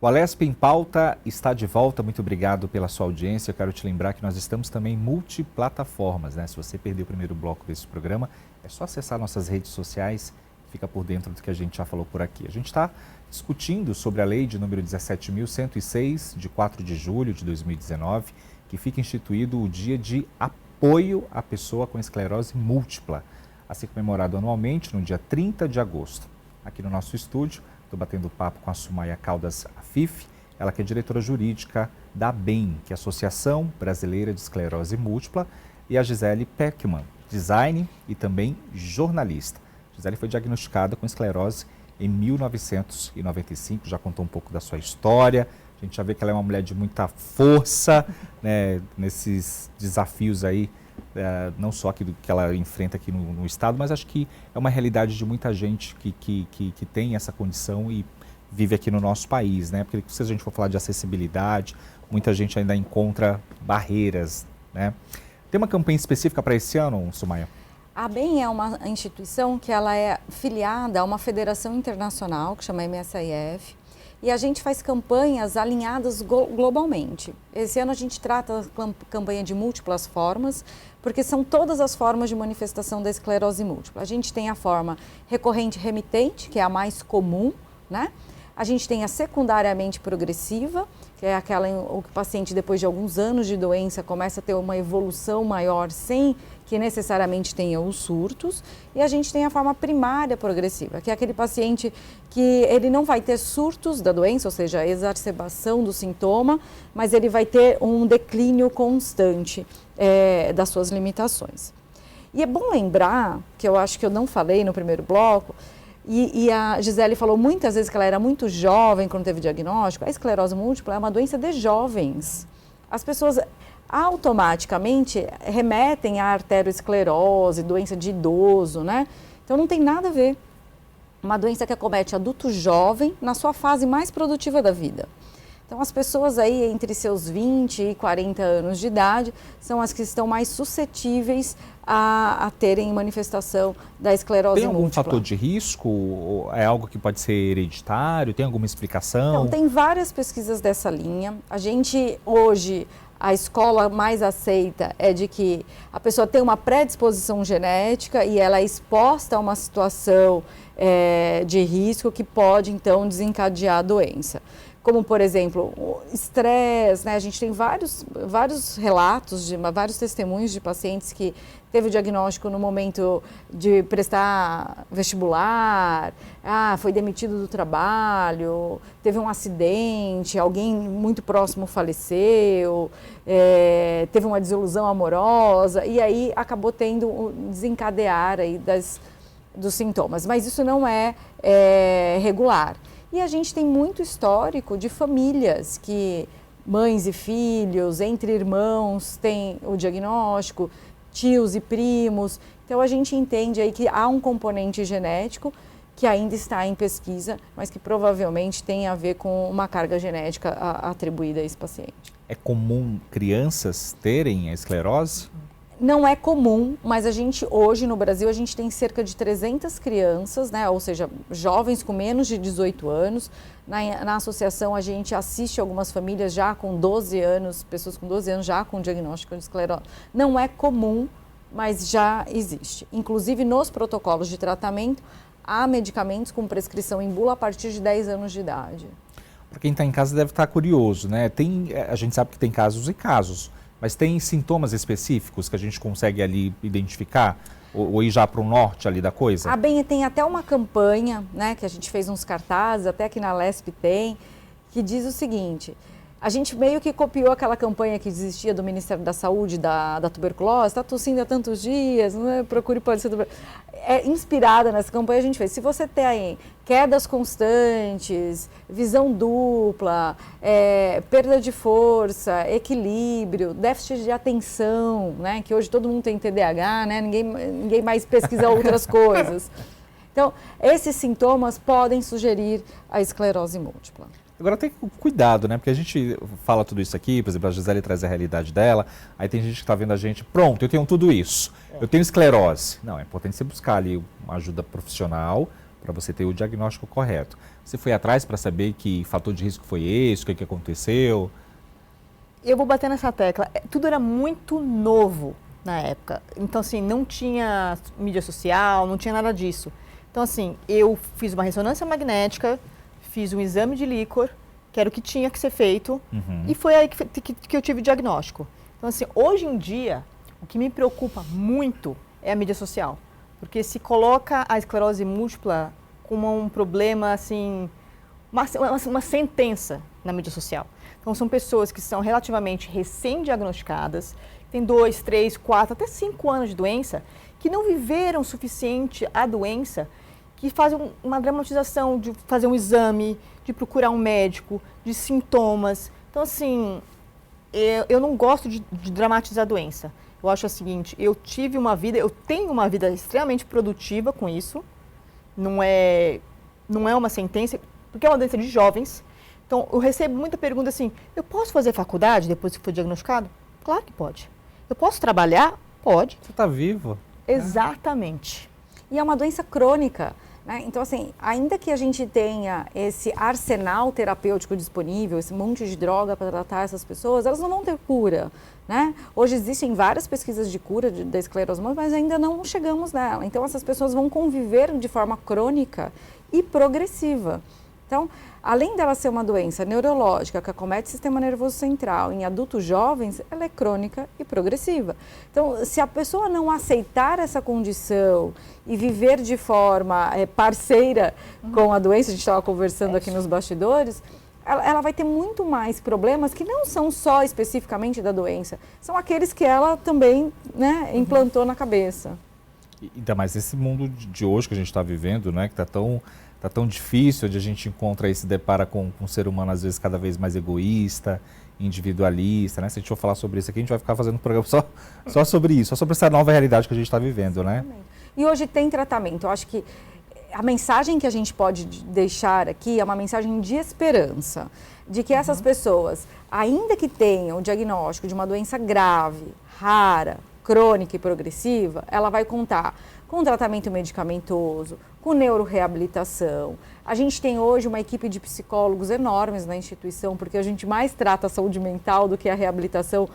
[SPEAKER 1] O Alesp em Pauta está de volta, muito obrigado pela sua audiência. Eu quero te lembrar que nós estamos também multiplataformas, né? Se você perdeu o primeiro bloco desse programa, é só acessar nossas redes sociais, fica por dentro do que a gente já falou por aqui. A gente está discutindo sobre a lei de número 17.106, de 4 de julho de 2019, que fica instituído o Dia de Apoio à Pessoa com Esclerose Múltipla, a ser comemorado anualmente no dia 30 de agosto. Aqui no nosso estúdio, estou batendo papo com a Sumaia Caldas Afif, ela que é diretora jurídica da ABEM, que é a Associação Brasileira de Esclerose Múltipla, e a Gisele Peckman, design e também jornalista. Gisele foi diagnosticada com esclerose em 1995, já contou um pouco da sua história. A gente já vê que ela é uma mulher de muita força, né, nesses desafios aí, não só aqui do que ela enfrenta aqui no estado, mas acho que é uma realidade de muita gente que tem essa condição e vive aqui no nosso país, né? Porque se a gente for falar de acessibilidade, muita gente ainda encontra barreiras, né? Tem uma campanha específica para esse ano, Sumaia?
[SPEAKER 2] A ABEM é uma instituição que ela é filiada a uma federação internacional que chama MSIF, e a gente faz campanhas alinhadas globalmente. Esse ano a gente trata a campanha de múltiplas formas, porque são todas as formas de manifestação da esclerose múltipla. A gente tem a forma recorrente remitente, que é a mais comum, né? A gente tem a secundariamente progressiva, que é aquela em que o paciente, depois de alguns anos de doença, começa a ter uma evolução maior sem que necessariamente tenha os surtos. E a gente tem a forma primária progressiva, que é aquele paciente que ele não vai ter surtos da doença, ou seja, a exacerbação do sintoma, mas ele vai ter um declínio constante das suas limitações. E é bom lembrar, que eu acho que eu não falei no primeiro bloco, e a Gisele falou muitas vezes que ela era muito jovem quando teve diagnóstico. A esclerose múltipla é uma doença de jovens. As pessoas automaticamente remetem à arteriosclerose, doença de idoso, né? Então não tem nada a ver. Uma doença que acomete adulto jovem na sua fase mais produtiva da vida. Então as pessoas aí entre seus 20 e 40 anos de idade são as que estão mais suscetíveis a terem manifestação da esclerose múltipla. Tem
[SPEAKER 1] algum fator de risco? Ou é algo que pode ser hereditário? Tem alguma explicação?
[SPEAKER 2] Então, tem várias pesquisas dessa linha. A gente, hoje, a escola mais aceita é de que a pessoa tem uma predisposição genética e ela é exposta a uma situação de risco que pode, então, desencadear a doença. Como, por exemplo, o estresse, né? A gente tem vários relatos, vários testemunhos de pacientes que teve o diagnóstico no momento de prestar vestibular, foi demitido do trabalho, teve um acidente, alguém muito próximo faleceu, teve uma desilusão amorosa, e aí acabou tendo desencadear aí dos sintomas. Mas isso não é regular. E a gente tem muito histórico de famílias que mães e filhos, entre irmãos, têm o diagnóstico, tios e primos. Então a gente entende aí que há um componente genético que ainda está em pesquisa, mas que provavelmente tem a ver com uma carga genética atribuída a esse paciente.
[SPEAKER 1] É comum crianças terem a esclerose?
[SPEAKER 2] Não é comum, mas a gente hoje no Brasil a gente tem cerca de 300 crianças, né? Ou seja, jovens com menos de 18 anos. Na associação a gente assiste algumas famílias já com 12 anos, pessoas com 12 anos já com diagnóstico de esclerose. Não é comum, mas já existe. Inclusive nos protocolos de tratamento há medicamentos com prescrição em bula a partir de 10 anos de idade.
[SPEAKER 1] Para quem está em casa deve estar curioso, né? A gente sabe que tem casos e casos. Mas tem sintomas específicos que a gente consegue ali identificar ou ir já para o norte ali da coisa?
[SPEAKER 2] A ABEM tem até uma campanha, né, que a gente fez uns cartazes, até aqui na Alesp tem, que diz o seguinte: a gente meio que copiou aquela campanha que existia do Ministério da Saúde, da tuberculose, está tossindo há tantos dias, né? Procure pode ser tuberculose. Inspirada nessa campanha, a gente fez. Se você tem quedas constantes, visão dupla, perda de força, equilíbrio, déficit de atenção, né? Que hoje todo mundo tem TDAH, né? Ninguém mais pesquisa outras coisas. Então, esses sintomas podem sugerir a esclerose múltipla.
[SPEAKER 1] Agora tem cuidado, né? Porque a gente fala tudo isso aqui, por exemplo, a Gisele traz a realidade dela, aí tem gente que está vendo a gente, pronto, eu tenho tudo isso, eu tenho esclerose. Não, é importante você buscar ali uma ajuda profissional para você ter o diagnóstico correto. Você foi atrás para saber que fator de risco foi esse, o que aconteceu?
[SPEAKER 3] Eu vou bater nessa tecla. Tudo era muito novo na época. Então, assim, não tinha mídia social, não tinha nada disso. Então, assim, eu fiz uma ressonância magnética, fiz um exame de líquor, que era o que tinha que ser feito, e foi aí que eu tive o diagnóstico. Então, assim, hoje em dia, o que me preocupa muito é a mídia social. Porque se coloca a esclerose múltipla como um problema, assim, uma sentença na mídia social. Então, são pessoas que são relativamente recém-diagnosticadas, têm 2, 3, 4, até 5 anos de doença, que não viveram o suficiente a doença, que fazem uma dramatização de fazer um exame, de procurar um médico, de sintomas. Então, assim, eu não gosto de dramatizar a doença. Eu acho o seguinte, eu tenho uma vida extremamente produtiva com isso, não é uma sentença, porque é uma doença de jovens. Então, eu recebo muita pergunta assim, eu posso fazer faculdade depois que for diagnosticado? Claro que pode. Eu posso trabalhar? Pode.
[SPEAKER 1] Você está vivo.
[SPEAKER 3] Exatamente.
[SPEAKER 2] E é uma doença crônica, né? Então, assim, ainda que a gente tenha esse arsenal terapêutico disponível, esse monte de droga para tratar essas pessoas, elas não vão ter cura, né? Hoje existem várias pesquisas de cura da esclerose múltipla, mas ainda não chegamos nela. Então, essas pessoas vão conviver de forma crônica e progressiva. Então, além dela ser uma doença neurológica que acomete o sistema nervoso central em adultos jovens, ela é crônica e progressiva. Então, se a pessoa não aceitar essa condição e viver de forma parceira com a doença, a gente estava conversando aqui nos bastidores, ela vai ter muito mais problemas que não são só especificamente da doença, são aqueles que ela também, né, implantou na cabeça.
[SPEAKER 1] Ainda mais esse mundo de hoje que a gente está vivendo, né, que está tão difícil, onde a gente encontra e se depara com um ser humano às vezes cada vez mais egoísta, individualista, né? Se a gente for falar sobre isso aqui, a gente vai ficar fazendo um programa só sobre isso, só sobre essa nova realidade que a gente está vivendo, né?
[SPEAKER 2] E hoje tem tratamento. Eu acho que a mensagem que a gente pode deixar aqui é uma mensagem de esperança, de que essas pessoas, ainda que tenham o diagnóstico de uma doença grave, rara, crônica e progressiva, ela vai contar com tratamento medicamentoso, com neuroreabilitação. A gente tem hoje uma equipe de psicólogos enormes na instituição, porque a gente mais trata a saúde mental do que a reabilitação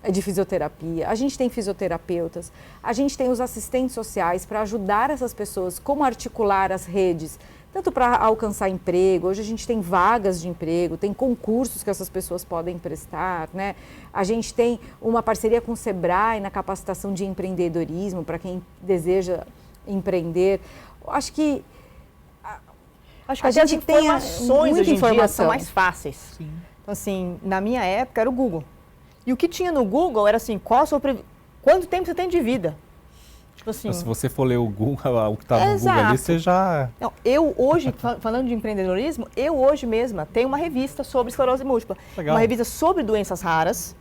[SPEAKER 2] de fisioterapia. A gente tem fisioterapeutas, a gente tem os assistentes sociais para ajudar essas pessoas, como articular as redes, tanto para alcançar emprego. Hoje a gente tem vagas de emprego, tem concursos que essas pessoas podem prestar, né? A gente tem uma parceria com o Sebrae na capacitação de empreendedorismo para quem deseja empreender. Acho que
[SPEAKER 3] a gente tem informações hoje em dia são mais fáceis.
[SPEAKER 1] Sim.
[SPEAKER 3] Então, assim, na minha época era o Google. E o que tinha no Google era assim, quanto tempo você tem de vida? Tipo assim,
[SPEAKER 1] se você for ler o Google, o que está no Google ali, você já...
[SPEAKER 3] Não, eu hoje, falando de empreendedorismo, eu hoje mesma tenho uma revista sobre esclerose múltipla.
[SPEAKER 1] Legal.
[SPEAKER 3] Uma revista sobre doenças raras.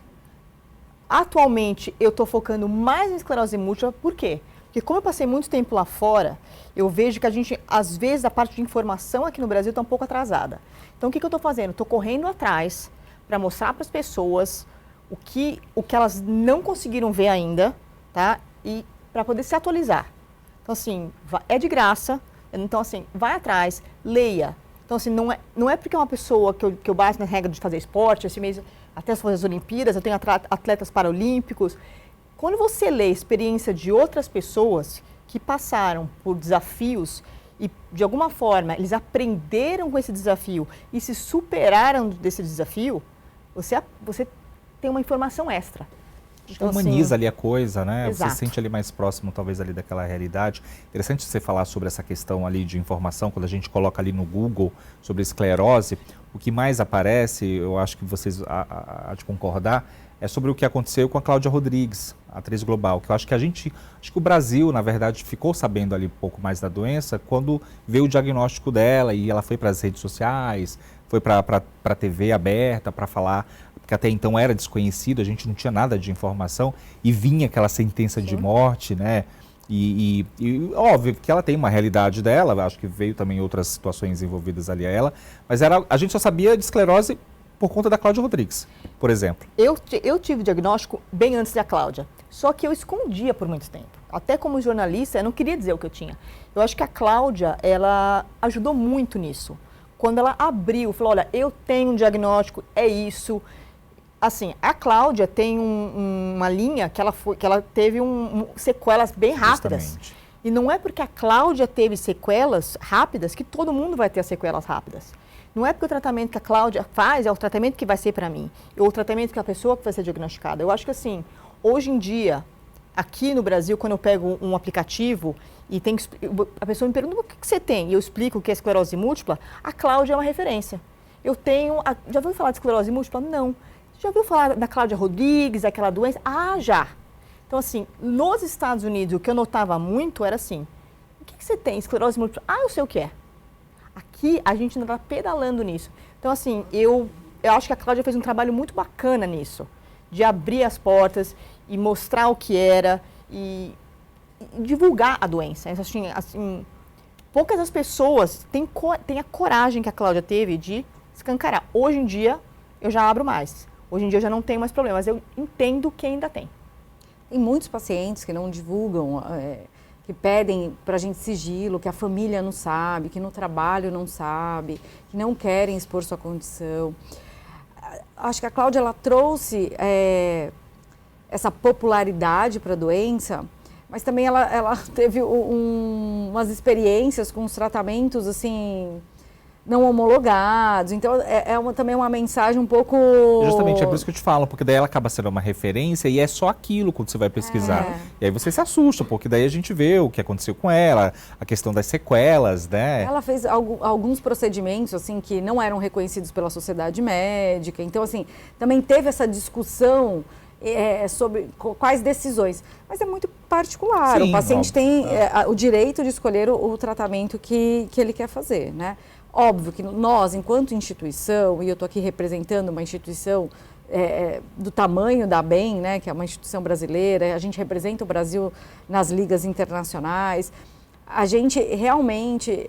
[SPEAKER 3] Atualmente, eu estou focando mais em esclerose múltipla. Por quê? Porque como eu passei muito tempo lá fora, eu vejo que a gente, às vezes, a parte de informação aqui no Brasil está um pouco atrasada. Então, o que eu estou fazendo? Estou correndo atrás para mostrar para as pessoas o que elas não conseguiram ver ainda, tá? E para poder se atualizar. Então, assim, é de graça. Então, assim, vai atrás, leia. Então, assim, não é porque é uma pessoa que eu bato na regra de fazer esporte, esse mês, até as Olimpíadas, eu tenho atletas paralímpicos. Quando você lê a experiência de outras pessoas que passaram por desafios e, de alguma forma, eles aprenderam com esse desafio e se superaram desse desafio, você tem uma informação extra.
[SPEAKER 1] Então, humaniza ali a coisa, né?
[SPEAKER 3] Exato.
[SPEAKER 1] Você se sente ali mais próximo, talvez, ali daquela realidade. Interessante você falar sobre essa questão ali de informação, quando a gente coloca ali no Google sobre esclerose, o que mais aparece, eu acho que vocês há de concordar, é sobre o que aconteceu com a Cláudia Rodrigues, atriz global, que eu acho que acho que o Brasil, na verdade, ficou sabendo ali um pouco mais da doença quando veio o diagnóstico dela e ela foi para as redes sociais, foi para a TV aberta para falar, que até então era desconhecido, a gente não tinha nada de informação, e vinha aquela sentença de morte, né? E óbvio que ela tem uma realidade dela, acho que veio também outras situações envolvidas ali a ela, mas a gente só sabia de esclerose por conta da Cláudia Rodrigues. por exemplo?
[SPEAKER 3] Eu tive o diagnóstico bem antes da Cláudia, só que eu escondia por muito tempo. Até como jornalista, eu não queria dizer o que eu tinha. Eu acho que a Cláudia, ela ajudou muito nisso. Quando ela abriu, falou, olha, eu tenho um diagnóstico, é isso. Assim, a Cláudia tem uma linha que ela teve sequelas bem rápidas.
[SPEAKER 1] Justamente.
[SPEAKER 3] E não é porque a Cláudia teve sequelas rápidas que todo mundo vai ter as sequelas rápidas. Não é porque o tratamento que a Cláudia faz é o tratamento que vai ser para mim, ou o tratamento que a pessoa que vai ser diagnosticada. Eu acho que assim, hoje em dia, aqui no Brasil, quando eu pego um aplicativo e a pessoa me pergunta o que você tem, e eu explico o que é esclerose múltipla, a Cláudia é uma referência. Já ouviu falar de esclerose múltipla? Não. Já ouviu falar da Cláudia Rodrigues, aquela doença? Ah, já. Então assim, nos Estados Unidos, o que eu notava muito era assim, o que você tem? Esclerose múltipla? Ah, eu sei o que é. Aqui, a gente ainda está pedalando nisso. Então, assim, eu acho que a Cláudia fez um trabalho muito bacana nisso, de abrir as portas e mostrar o que era e divulgar a doença. Assim, poucas das pessoas têm a coragem que a Cláudia teve de escancarar. Hoje em dia, eu já abro mais. Hoje em dia, eu já não tenho mais problemas. Eu entendo que ainda tem.
[SPEAKER 2] Tem muitos pacientes que não divulgam, que pedem para a gente sigilo, que a família não sabe, que no trabalho não sabe, que não querem expor sua condição. Acho que a Cláudia, ela trouxe essa popularidade para a doença, mas também ela teve umas experiências com os tratamentos, assim, não homologados. Então, também uma mensagem um pouco...
[SPEAKER 1] Justamente, é por isso que eu te falo, porque daí ela acaba sendo uma referência e é só aquilo quando você vai pesquisar. E aí você se assusta, porque daí a gente vê o que aconteceu com ela, a questão das sequelas, né?
[SPEAKER 2] Ela fez alguns procedimentos, assim, que não eram reconhecidos pela sociedade médica. Então, assim, também teve essa discussão sobre quais decisões. Mas é muito particular.
[SPEAKER 1] Sim,
[SPEAKER 2] o paciente tem o direito de escolher o tratamento que ele quer fazer, né? Óbvio que nós, enquanto instituição, e eu estou aqui representando uma instituição do tamanho da ABEM, né, que é uma instituição brasileira, a gente representa o Brasil nas ligas internacionais, a gente realmente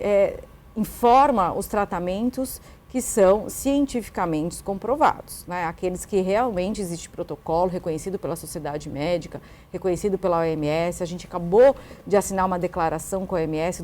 [SPEAKER 2] informa os tratamentos que são cientificamente comprovados, né? Aqueles que realmente existe protocolo reconhecido pela sociedade médica, reconhecido pela OMS. A gente acabou de assinar uma declaração com a OMS,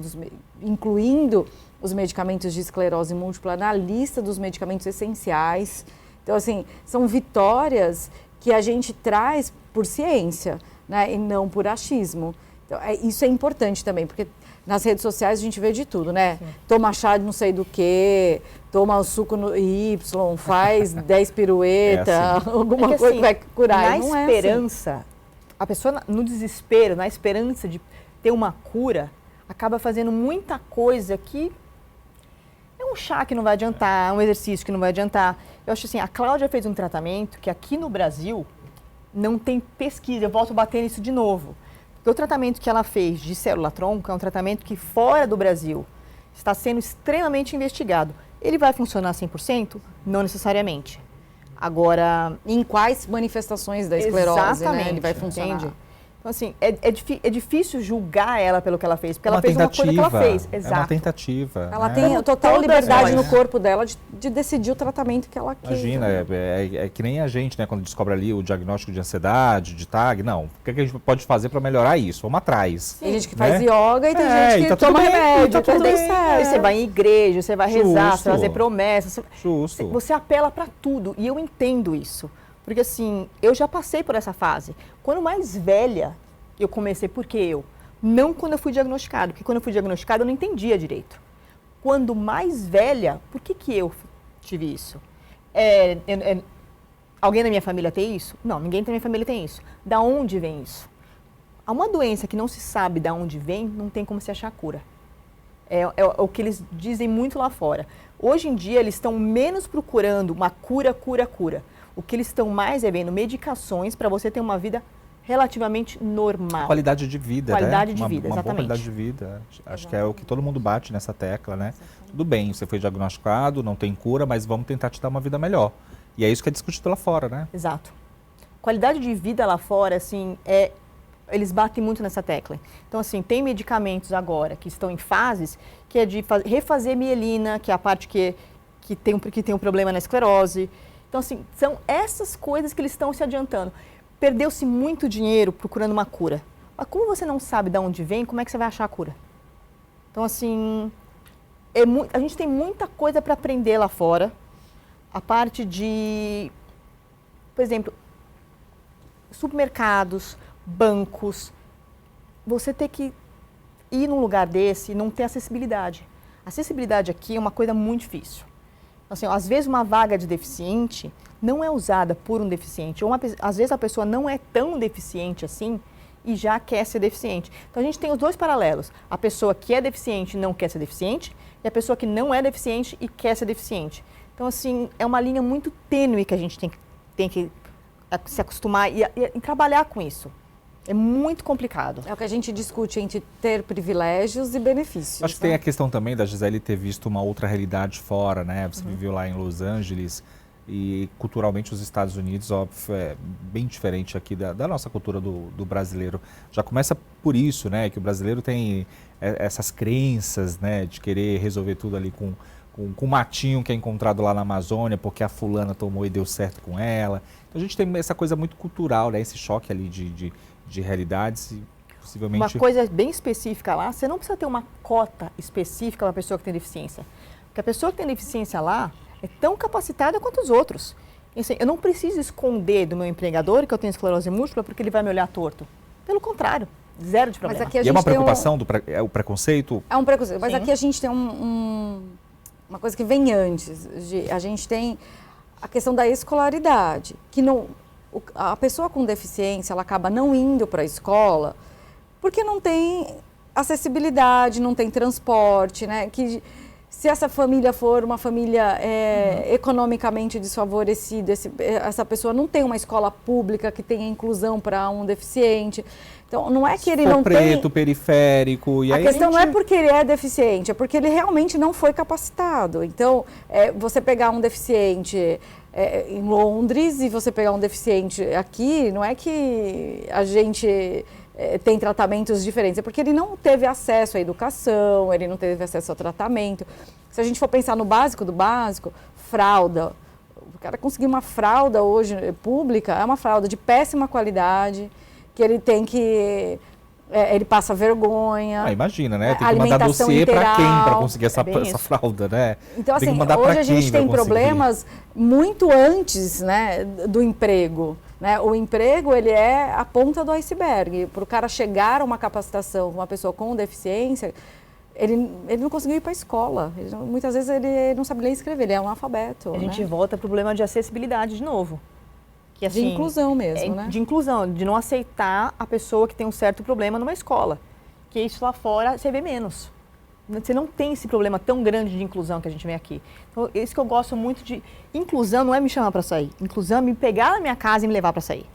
[SPEAKER 2] incluindo os medicamentos de esclerose múltipla na lista dos medicamentos essenciais. Então, assim, são vitórias que a gente traz por ciência, né, e não por achismo. Então, isso é importante também, porque nas redes sociais a gente vê de tudo, né? Sim. Toma chá de não sei do que, toma o suco no Y, faz 10 piruetas, assim. Alguma coisa que vai curar.
[SPEAKER 3] Na esperança, assim. A pessoa no desespero, na esperança de ter uma cura, acaba fazendo muita coisa que é um chá que não vai adiantar, um exercício que não vai adiantar. Eu acho assim, a Cláudia fez um tratamento que aqui no Brasil não tem pesquisa, eu volto a bater nisso de novo. Porque o tratamento que ela fez de célula-tronco é um tratamento que fora do Brasil está sendo extremamente investigado. Ele vai funcionar 100%? Não necessariamente. Agora...
[SPEAKER 2] Em quais manifestações da esclerose, né, ele vai funcionar?
[SPEAKER 3] Entende? Então, assim, é difícil julgar ela pelo que ela fez, porque ela fez uma coisa que ela fez. Exato.
[SPEAKER 1] É uma tentativa.
[SPEAKER 2] Ela tem total liberdade no corpo dela de decidir o tratamento que ela quer.
[SPEAKER 1] Imagina, é que nem a gente, né, quando descobre ali o diagnóstico de ansiedade, de TAG, não. O que a gente pode fazer para melhorar isso? Vamos atrás.
[SPEAKER 2] Tem gente que faz yoga e tem gente que toma remédio,
[SPEAKER 3] tá tudo certo. Você vai em igreja, você vai rezar, você vai fazer promessas.
[SPEAKER 1] Justo.
[SPEAKER 3] Você apela para tudo, e eu entendo isso. Porque assim, eu já passei por essa fase. Quando mais velha, eu comecei, por que eu? Não quando eu fui diagnosticado, porque quando eu fui diagnosticado eu não entendia direito. Quando mais velha, por que eu tive isso? Alguém da minha família tem isso? Não, ninguém da minha família tem isso. Da onde vem isso? Há uma doença que não se sabe de onde vem, não tem como se achar cura. É o que eles dizem muito lá fora. Hoje em dia, eles estão menos procurando uma cura. O que eles estão mais vendo medicações para você ter uma vida relativamente normal.
[SPEAKER 1] Qualidade de vida,
[SPEAKER 3] qualidade
[SPEAKER 1] né?
[SPEAKER 3] de vida,
[SPEAKER 1] uma
[SPEAKER 3] exatamente.
[SPEAKER 1] Boa qualidade de vida. Acho que é o que todo mundo bate nessa tecla, né? Exatamente. Tudo bem, você foi diagnosticado, não tem cura, mas vamos tentar te dar uma vida melhor. E é isso que é discutido lá fora, né?
[SPEAKER 3] Exato. Qualidade de vida lá fora, assim, eles batem muito nessa tecla. Então, assim, tem medicamentos agora que estão em fases que é de refazer mielina, que é a parte que tem um problema na esclerose. Então, assim, são essas coisas que eles estão se adiantando. Perdeu-se muito dinheiro procurando uma cura. Mas como você não sabe de onde vem, como é que você vai achar a cura? Então, assim, a gente tem muita coisa para aprender lá fora. A parte de, por exemplo, supermercados, bancos. Você ter que ir num lugar desse e não ter acessibilidade. Acessibilidade aqui é uma coisa muito difícil. Assim, às vezes uma vaga de deficiente não é usada por um deficiente. Ou às vezes a pessoa não é tão deficiente assim e já quer ser deficiente. Então a gente tem os dois paralelos. A pessoa que é deficiente e não quer ser deficiente e a pessoa que não é deficiente e quer ser deficiente. Então, assim, é uma linha muito tênue que a gente tem que se acostumar e trabalhar com isso. É muito complicado.
[SPEAKER 2] É o que a gente discute entre ter privilégios e benefícios.
[SPEAKER 1] Acho que tem a questão também da Gisele ter visto uma outra realidade fora, né? Você viveu lá em Los Angeles e culturalmente os Estados Unidos, óbvio, é bem diferente aqui da nossa cultura do brasileiro. Já começa por isso, né? Que o brasileiro tem essas crenças, né? De querer resolver tudo ali com o matinho que é encontrado lá na Amazônia, porque a fulana tomou e deu certo com ela. Então a gente tem essa coisa muito cultural, né? Esse choque ali de realidades e possivelmente...
[SPEAKER 3] Uma coisa bem específica lá, você não precisa ter uma cota específica para a pessoa que tem deficiência. Porque a pessoa que tem deficiência lá é tão capacitada quanto os outros. E, assim, eu não preciso esconder do meu empregador que eu tenho esclerose múltipla porque ele vai me olhar torto. Pelo contrário, zero de problema.
[SPEAKER 2] Mas aqui a
[SPEAKER 1] E
[SPEAKER 2] gente
[SPEAKER 1] é uma
[SPEAKER 2] tem
[SPEAKER 1] preocupação é o preconceito?
[SPEAKER 2] É um preconceito, mas
[SPEAKER 3] Sim.
[SPEAKER 2] aqui a gente tem uma coisa que vem antes. A gente tem a questão da escolaridade, que a pessoa com deficiência, ela acaba não indo para a escola porque não tem acessibilidade, não tem transporte, né? Que se essa família for uma família economicamente desfavorecida, essa pessoa não tem uma escola pública que tenha inclusão para um deficiente. Então, não é que ele não
[SPEAKER 1] preto, periférico... E
[SPEAKER 2] a
[SPEAKER 1] aí
[SPEAKER 2] questão não é porque ele é deficiente, é porque ele realmente não foi capacitado. Então, você pegar um deficiente em Londres e você pegar um deficiente aqui, não é que a gente tem tratamentos diferentes, é porque ele não teve acesso à educação, ele não teve acesso ao tratamento. Se a gente for pensar no básico do básico, fralda. O cara conseguir uma fralda hoje pública, é uma fralda de péssima qualidade, que ele tem que... ele passa vergonha.
[SPEAKER 1] Imagina, né? Tem que mandar dossiê para quem para conseguir essa fralda, né?
[SPEAKER 2] Então, assim,
[SPEAKER 1] tem que mandar
[SPEAKER 2] hoje a gente tem
[SPEAKER 1] conseguir
[SPEAKER 2] problemas muito antes, né, do emprego. Né? O emprego, ele é a ponta do iceberg. Para o cara chegar a uma capacitação, uma pessoa com deficiência, ele não conseguiu ir para a escola. Muitas vezes ele não sabe ler e escrever, ele é um analfabeto.
[SPEAKER 3] A gente volta para o problema de acessibilidade de novo. Que, assim,
[SPEAKER 2] de inclusão mesmo, né?
[SPEAKER 3] De inclusão, de não aceitar a pessoa que tem um certo problema numa escola. Que isso lá fora você vê menos. Você não tem esse problema tão grande de inclusão que a gente vê aqui. Então, isso que eu gosto muito de... Inclusão não é me chamar para sair. Inclusão é me pegar na minha casa e me levar para sair.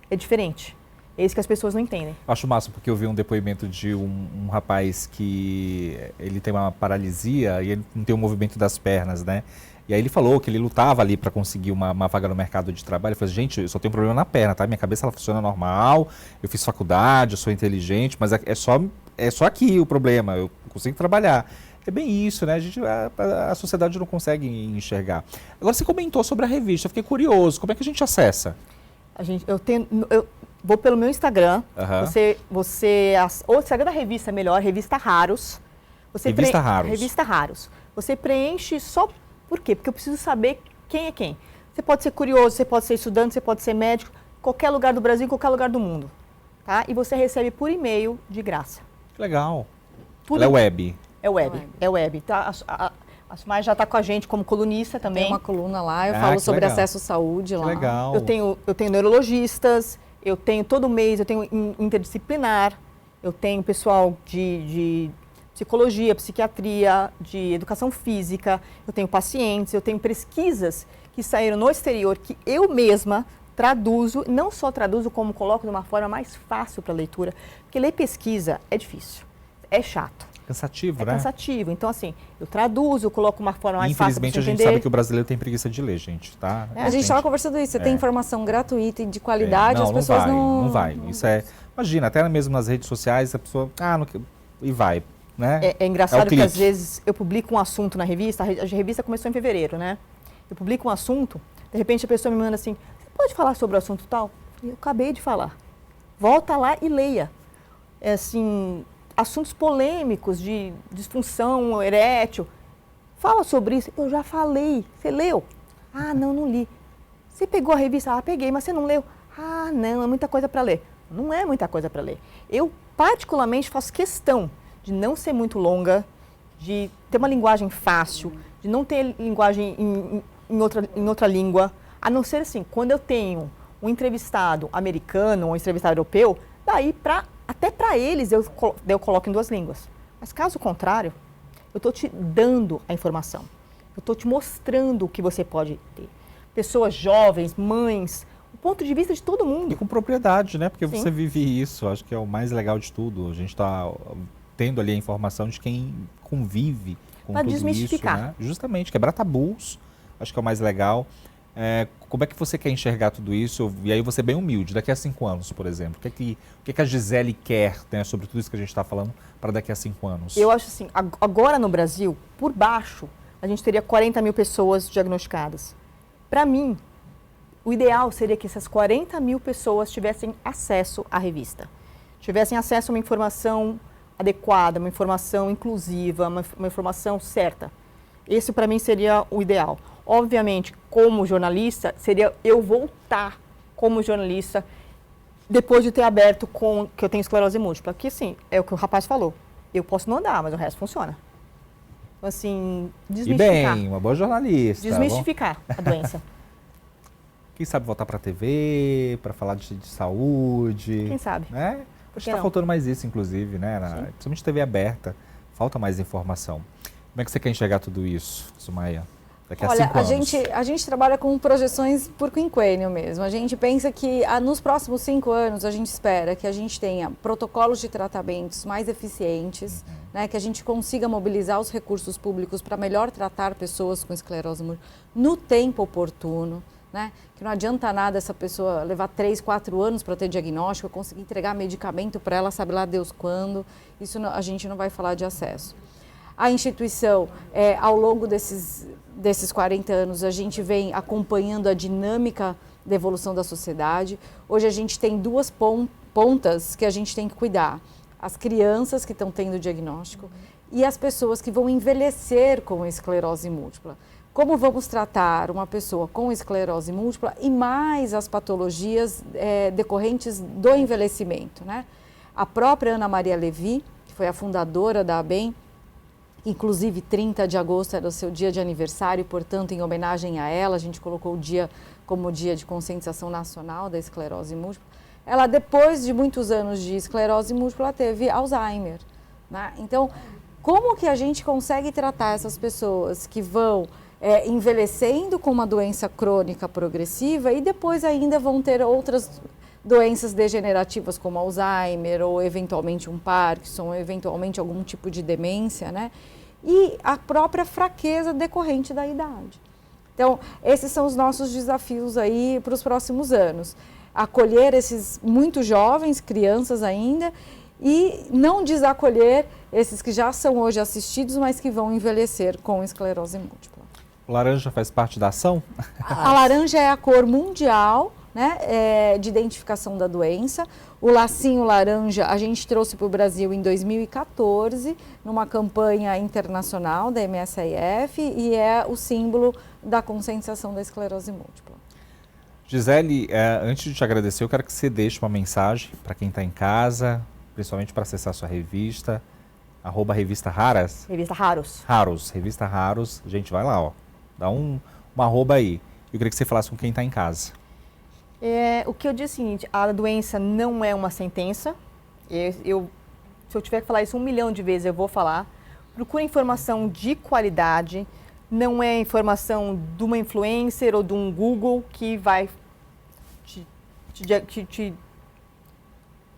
[SPEAKER 3] É diferente. É isso que as pessoas não entendem.
[SPEAKER 1] Acho massa, porque eu vi um depoimento de um rapaz que ele tem uma paralisia e ele não tem o movimento das pernas, né? E aí ele falou que ele lutava ali para conseguir uma vaga no mercado de trabalho. Ele falou, gente, eu só tenho problema na perna, tá? Minha cabeça ela funciona normal, eu fiz faculdade, eu sou inteligente, mas é só aqui o problema, eu consigo trabalhar. É bem isso, né? A sociedade não consegue enxergar. Agora, você comentou sobre a revista, eu fiquei curioso, como é que a gente acessa?
[SPEAKER 3] Eu vou pelo meu Instagram,
[SPEAKER 1] Uhum.
[SPEAKER 3] o Instagram da revista é melhor, Revista Raros.
[SPEAKER 1] Raros.
[SPEAKER 3] Revista Raros. Você preenche só... Por quê? Porque eu preciso saber quem é quem. Você pode ser curioso, você pode ser estudante, você pode ser médico, qualquer lugar do Brasil, qualquer lugar do mundo. Tá? E você recebe por e-mail de graça.
[SPEAKER 1] Legal. Ela é web?
[SPEAKER 3] É web. Tá? A Sumaya já está com a gente como colunista também.
[SPEAKER 2] Tem uma coluna lá, eu falo sobre acesso à saúde lá.
[SPEAKER 1] Legal.
[SPEAKER 3] Eu tenho neurologistas, eu tenho todo mês, eu tenho interdisciplinar, eu tenho pessoal de psicologia, psiquiatria, de educação física, eu tenho pacientes, eu tenho pesquisas que saíram no exterior que eu mesma traduzo, não só traduzo, como coloco de uma forma mais fácil para a leitura, porque ler pesquisa é difícil, é chato.
[SPEAKER 1] Cansativo, né?
[SPEAKER 3] É cansativo. Então, assim, eu traduzo, coloco uma forma mais fácil para você entender.
[SPEAKER 1] Infelizmente, a gente sabe que o brasileiro tem preguiça de ler, gente, tá?
[SPEAKER 2] A gente estava conversando isso, você tem informação gratuita e de qualidade, as pessoas
[SPEAKER 1] não vai. Isso imagina, até mesmo nas redes sociais, a pessoa, e vai. Né?
[SPEAKER 3] É engraçado que às vezes eu publico um assunto na revista, a revista começou em fevereiro, né? Eu publico um assunto, De repente a pessoa me manda assim, você pode falar sobre o assunto tal? Eu acabei de falar. Volta lá e leia. É assim, assuntos polêmicos de disfunção erétil. Fala sobre isso. Eu já falei. Você leu? Ah, não li. Você pegou a revista? Ah, peguei, mas você não leu? Ah, não, é muita coisa para ler. Não é muita coisa para ler. Eu, particularmente, faço questão de não ser muito longa, de ter uma linguagem fácil, de não ter linguagem em outra língua, a não ser assim, quando eu tenho um entrevistado americano ou um entrevistado europeu, daí até para eles eu coloco em 2 línguas. Mas caso contrário, eu estou te dando a informação, eu estou te mostrando o que você pode ter. Pessoas jovens, mães, o ponto de vista de todo mundo.
[SPEAKER 1] E com propriedade, né? Porque
[SPEAKER 3] Sim.
[SPEAKER 1] você vive isso, acho que é o mais legal de tudo. A gente está tendo ali a informação de quem convive com
[SPEAKER 3] Pra
[SPEAKER 1] tudo
[SPEAKER 3] desmistificar.
[SPEAKER 1] isso, né? Justamente, quebrar tabus, acho que é o mais legal. Como é que você quer enxergar tudo isso? E aí você é bem humilde, daqui a 5 anos, por exemplo. O que a Gisele quer, né, sobre tudo isso que a gente está falando para daqui a 5 anos?
[SPEAKER 3] Eu acho assim, agora no Brasil, por baixo, a gente teria 40 mil pessoas diagnosticadas. Para mim, o ideal seria que essas 40 mil pessoas tivessem acesso à revista. Tivessem acesso a uma informação adequada, uma informação inclusiva, uma informação certa. Esse, para mim, seria o ideal. Obviamente, como jornalista, seria eu voltar como jornalista depois de ter aberto que eu tenho esclerose múltipla. Que, sim, é o que o rapaz falou. Eu posso não andar, mas o resto funciona. Então, assim, desmistificar.
[SPEAKER 1] E bem, uma boa jornalista.
[SPEAKER 3] Desmistificar a doença.
[SPEAKER 1] Quem sabe voltar para a TV, para falar de saúde.
[SPEAKER 3] Quem sabe?
[SPEAKER 1] Né? Acho que está faltando mais isso, inclusive, né? Principalmente TV aberta. Falta mais informação. Como é que você quer enxergar tudo isso, Sumaia? Daqui a 5 anos.
[SPEAKER 2] A gente trabalha com projeções por quinquênio mesmo. A gente pensa que nos próximos 5 anos a gente espera que a gente tenha protocolos de tratamentos mais eficientes, né, que a gente consiga mobilizar os recursos públicos para melhor tratar pessoas com esclerose múltipla no tempo oportuno. Né? Que não adianta nada essa pessoa levar 3, 4 anos para ter diagnóstico, conseguir entregar medicamento para ela, sabe lá Deus quando. Isso não, a gente não vai falar de acesso. A instituição, ao longo desses 40 anos, a gente vem acompanhando a dinâmica da evolução da sociedade. Hoje a gente tem 2 pontas que a gente tem que cuidar. As crianças que estão tendo diagnóstico e as pessoas que vão envelhecer com esclerose múltipla. Como vamos tratar uma pessoa com esclerose múltipla e mais as patologias decorrentes do envelhecimento, né? A própria Ana Maria Levi, que foi a fundadora da ABEM, inclusive 30 de agosto era o seu dia de aniversário, portanto, em homenagem a ela, a gente colocou o dia como dia de conscientização nacional da esclerose múltipla. Ela, depois de muitos anos de esclerose múltipla, teve Alzheimer, né? Então, como que a gente consegue tratar essas pessoas que vão envelhecendo com uma doença crônica progressiva e depois ainda vão ter outras doenças degenerativas como Alzheimer ou eventualmente um Parkinson, ou eventualmente algum tipo de demência, né? E a própria fraqueza decorrente da idade. Então, esses são os nossos desafios aí para os próximos anos. Acolher esses muito jovens, crianças ainda, e não desacolher esses que já são hoje assistidos, mas que vão envelhecer com esclerose múltipla.
[SPEAKER 1] O laranja faz parte da ação?
[SPEAKER 2] A laranja é a cor mundial, né, de identificação da doença. O lacinho laranja a gente trouxe para o Brasil em 2014, numa campanha internacional da MSIF, e é o símbolo da conscientização da esclerose múltipla.
[SPEAKER 1] Gisele, antes de te agradecer, eu quero que você deixe uma mensagem para quem está em casa, principalmente para acessar sua revista, @revista Raras.
[SPEAKER 3] Revista Raros.
[SPEAKER 1] Raros, revista Raros. Gente, vai lá, ó. Dá uma arroba aí. Eu queria que você falasse com quem está em casa.
[SPEAKER 3] O que eu digo é o seguinte, a doença não é uma sentença. Se eu tiver que falar isso 1 milhão de vezes, eu vou falar. Procure informação de qualidade. Não é informação de uma influencer ou de um Google que vai te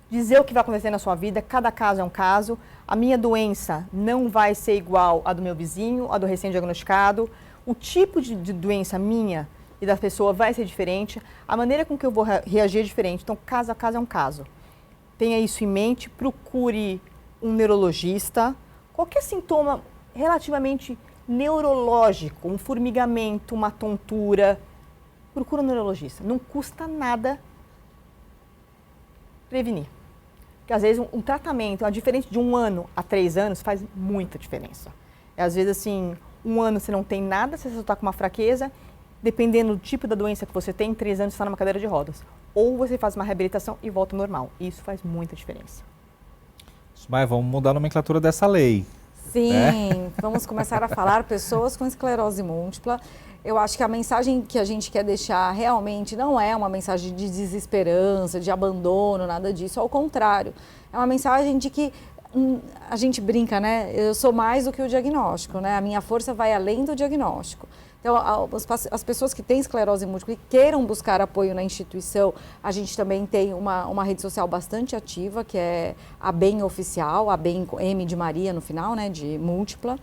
[SPEAKER 3] dizer o que vai acontecer na sua vida. Cada caso é um caso. A minha doença não vai ser igual à do meu vizinho, à do recém-diagnosticado. O tipo de doença minha e da pessoa vai ser diferente. A maneira com que eu vou reagir é diferente. Então, caso a caso é um caso. Tenha isso em mente. Procure um neurologista. Qualquer sintoma relativamente neurológico, um formigamento, uma tontura, procura um neurologista. Não custa nada prevenir. Porque às vezes um tratamento, a diferença de 1 ano a 3 anos faz muita diferença. Às vezes assim, 1 ano você não tem nada, você só está com uma fraqueza, dependendo do tipo da doença que você tem, em 3 anos você está numa cadeira de rodas. Ou você faz uma reabilitação e volta ao normal. Isso faz muita diferença.
[SPEAKER 1] Mas vamos mudar a nomenclatura dessa lei.
[SPEAKER 2] Sim,
[SPEAKER 1] né?
[SPEAKER 2] vamos começar a falar pessoas com esclerose múltipla. Eu acho que a mensagem que a gente quer deixar realmente não é uma mensagem de desesperança, de abandono, nada disso. Ao contrário, é uma mensagem de que a gente brinca, né? Eu sou mais do que o diagnóstico, né? A minha força vai além do diagnóstico. Então, as pessoas que têm esclerose múltipla e queiram buscar apoio na instituição, a gente também tem uma rede social bastante ativa, que é a Bem Oficial, a Bem M de Maria no final, né? De múltipla.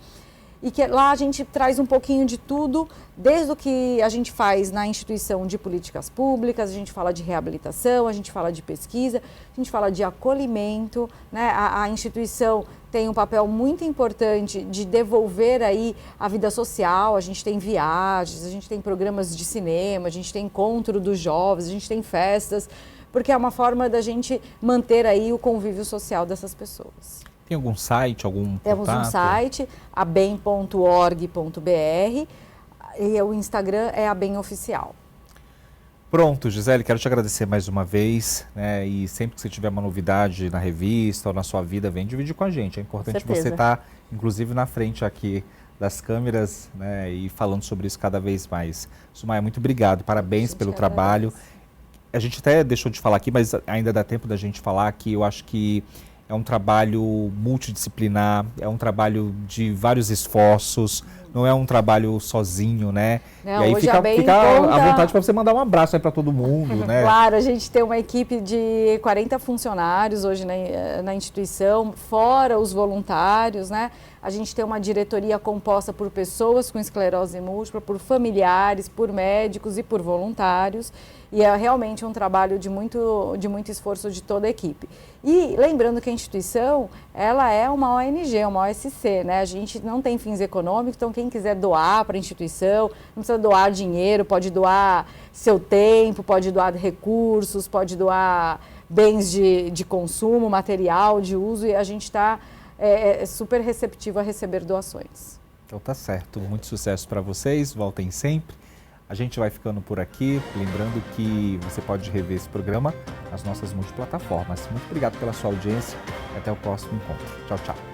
[SPEAKER 2] E que lá a gente traz um pouquinho de tudo, desde o que a gente faz na instituição de políticas públicas, a gente fala de reabilitação, a gente fala de pesquisa, a gente fala de acolhimento, né? A instituição tem um papel muito importante de devolver aí a vida social, a gente tem viagens, a gente tem programas de cinema, a gente tem encontro dos jovens, a gente tem festas, porque é uma forma da gente manter aí o convívio social dessas pessoas.
[SPEAKER 1] Tem algum site, algum
[SPEAKER 2] Temos
[SPEAKER 1] contato?
[SPEAKER 2] um site, abem.org.br, e o Instagram é a Bem Oficial.
[SPEAKER 1] Pronto, Gisele, quero te agradecer mais uma vez, né? E sempre que você tiver uma novidade na revista ou na sua vida, vem dividir com a gente. É importante você estar, inclusive, na frente aqui das câmeras, né? E falando sobre isso cada vez mais. Sumaia, muito obrigado, parabéns pelo trabalho. A gente até deixou de falar aqui, mas ainda dá tempo da gente falar que eu acho que é um trabalho multidisciplinar, é um trabalho de vários esforços, não é um trabalho sozinho, né?
[SPEAKER 2] Não,
[SPEAKER 1] e aí fica
[SPEAKER 2] conta...
[SPEAKER 1] à vontade para você mandar um abraço aí para todo mundo, né?
[SPEAKER 2] Claro, a gente tem uma equipe de 40 funcionários hoje na instituição, fora os voluntários, né? A gente tem uma diretoria composta por pessoas com esclerose múltipla, por familiares, por médicos e por voluntários. E é realmente um trabalho de muito esforço de toda a equipe. E lembrando que a instituição, ela é uma ONG, uma OSC, né? A gente não tem fins econômicos, então quem quiser doar para a instituição, não precisa doar dinheiro, pode doar seu tempo, pode doar recursos, pode doar bens de consumo, material de uso, e a gente está super receptivo a receber doações.
[SPEAKER 1] Então tá certo, muito sucesso para vocês, voltem sempre. A gente vai ficando por aqui, lembrando que você pode rever esse programa nas nossas multiplataformas. Muito obrigado pela sua audiência e até o próximo encontro. Tchau, tchau.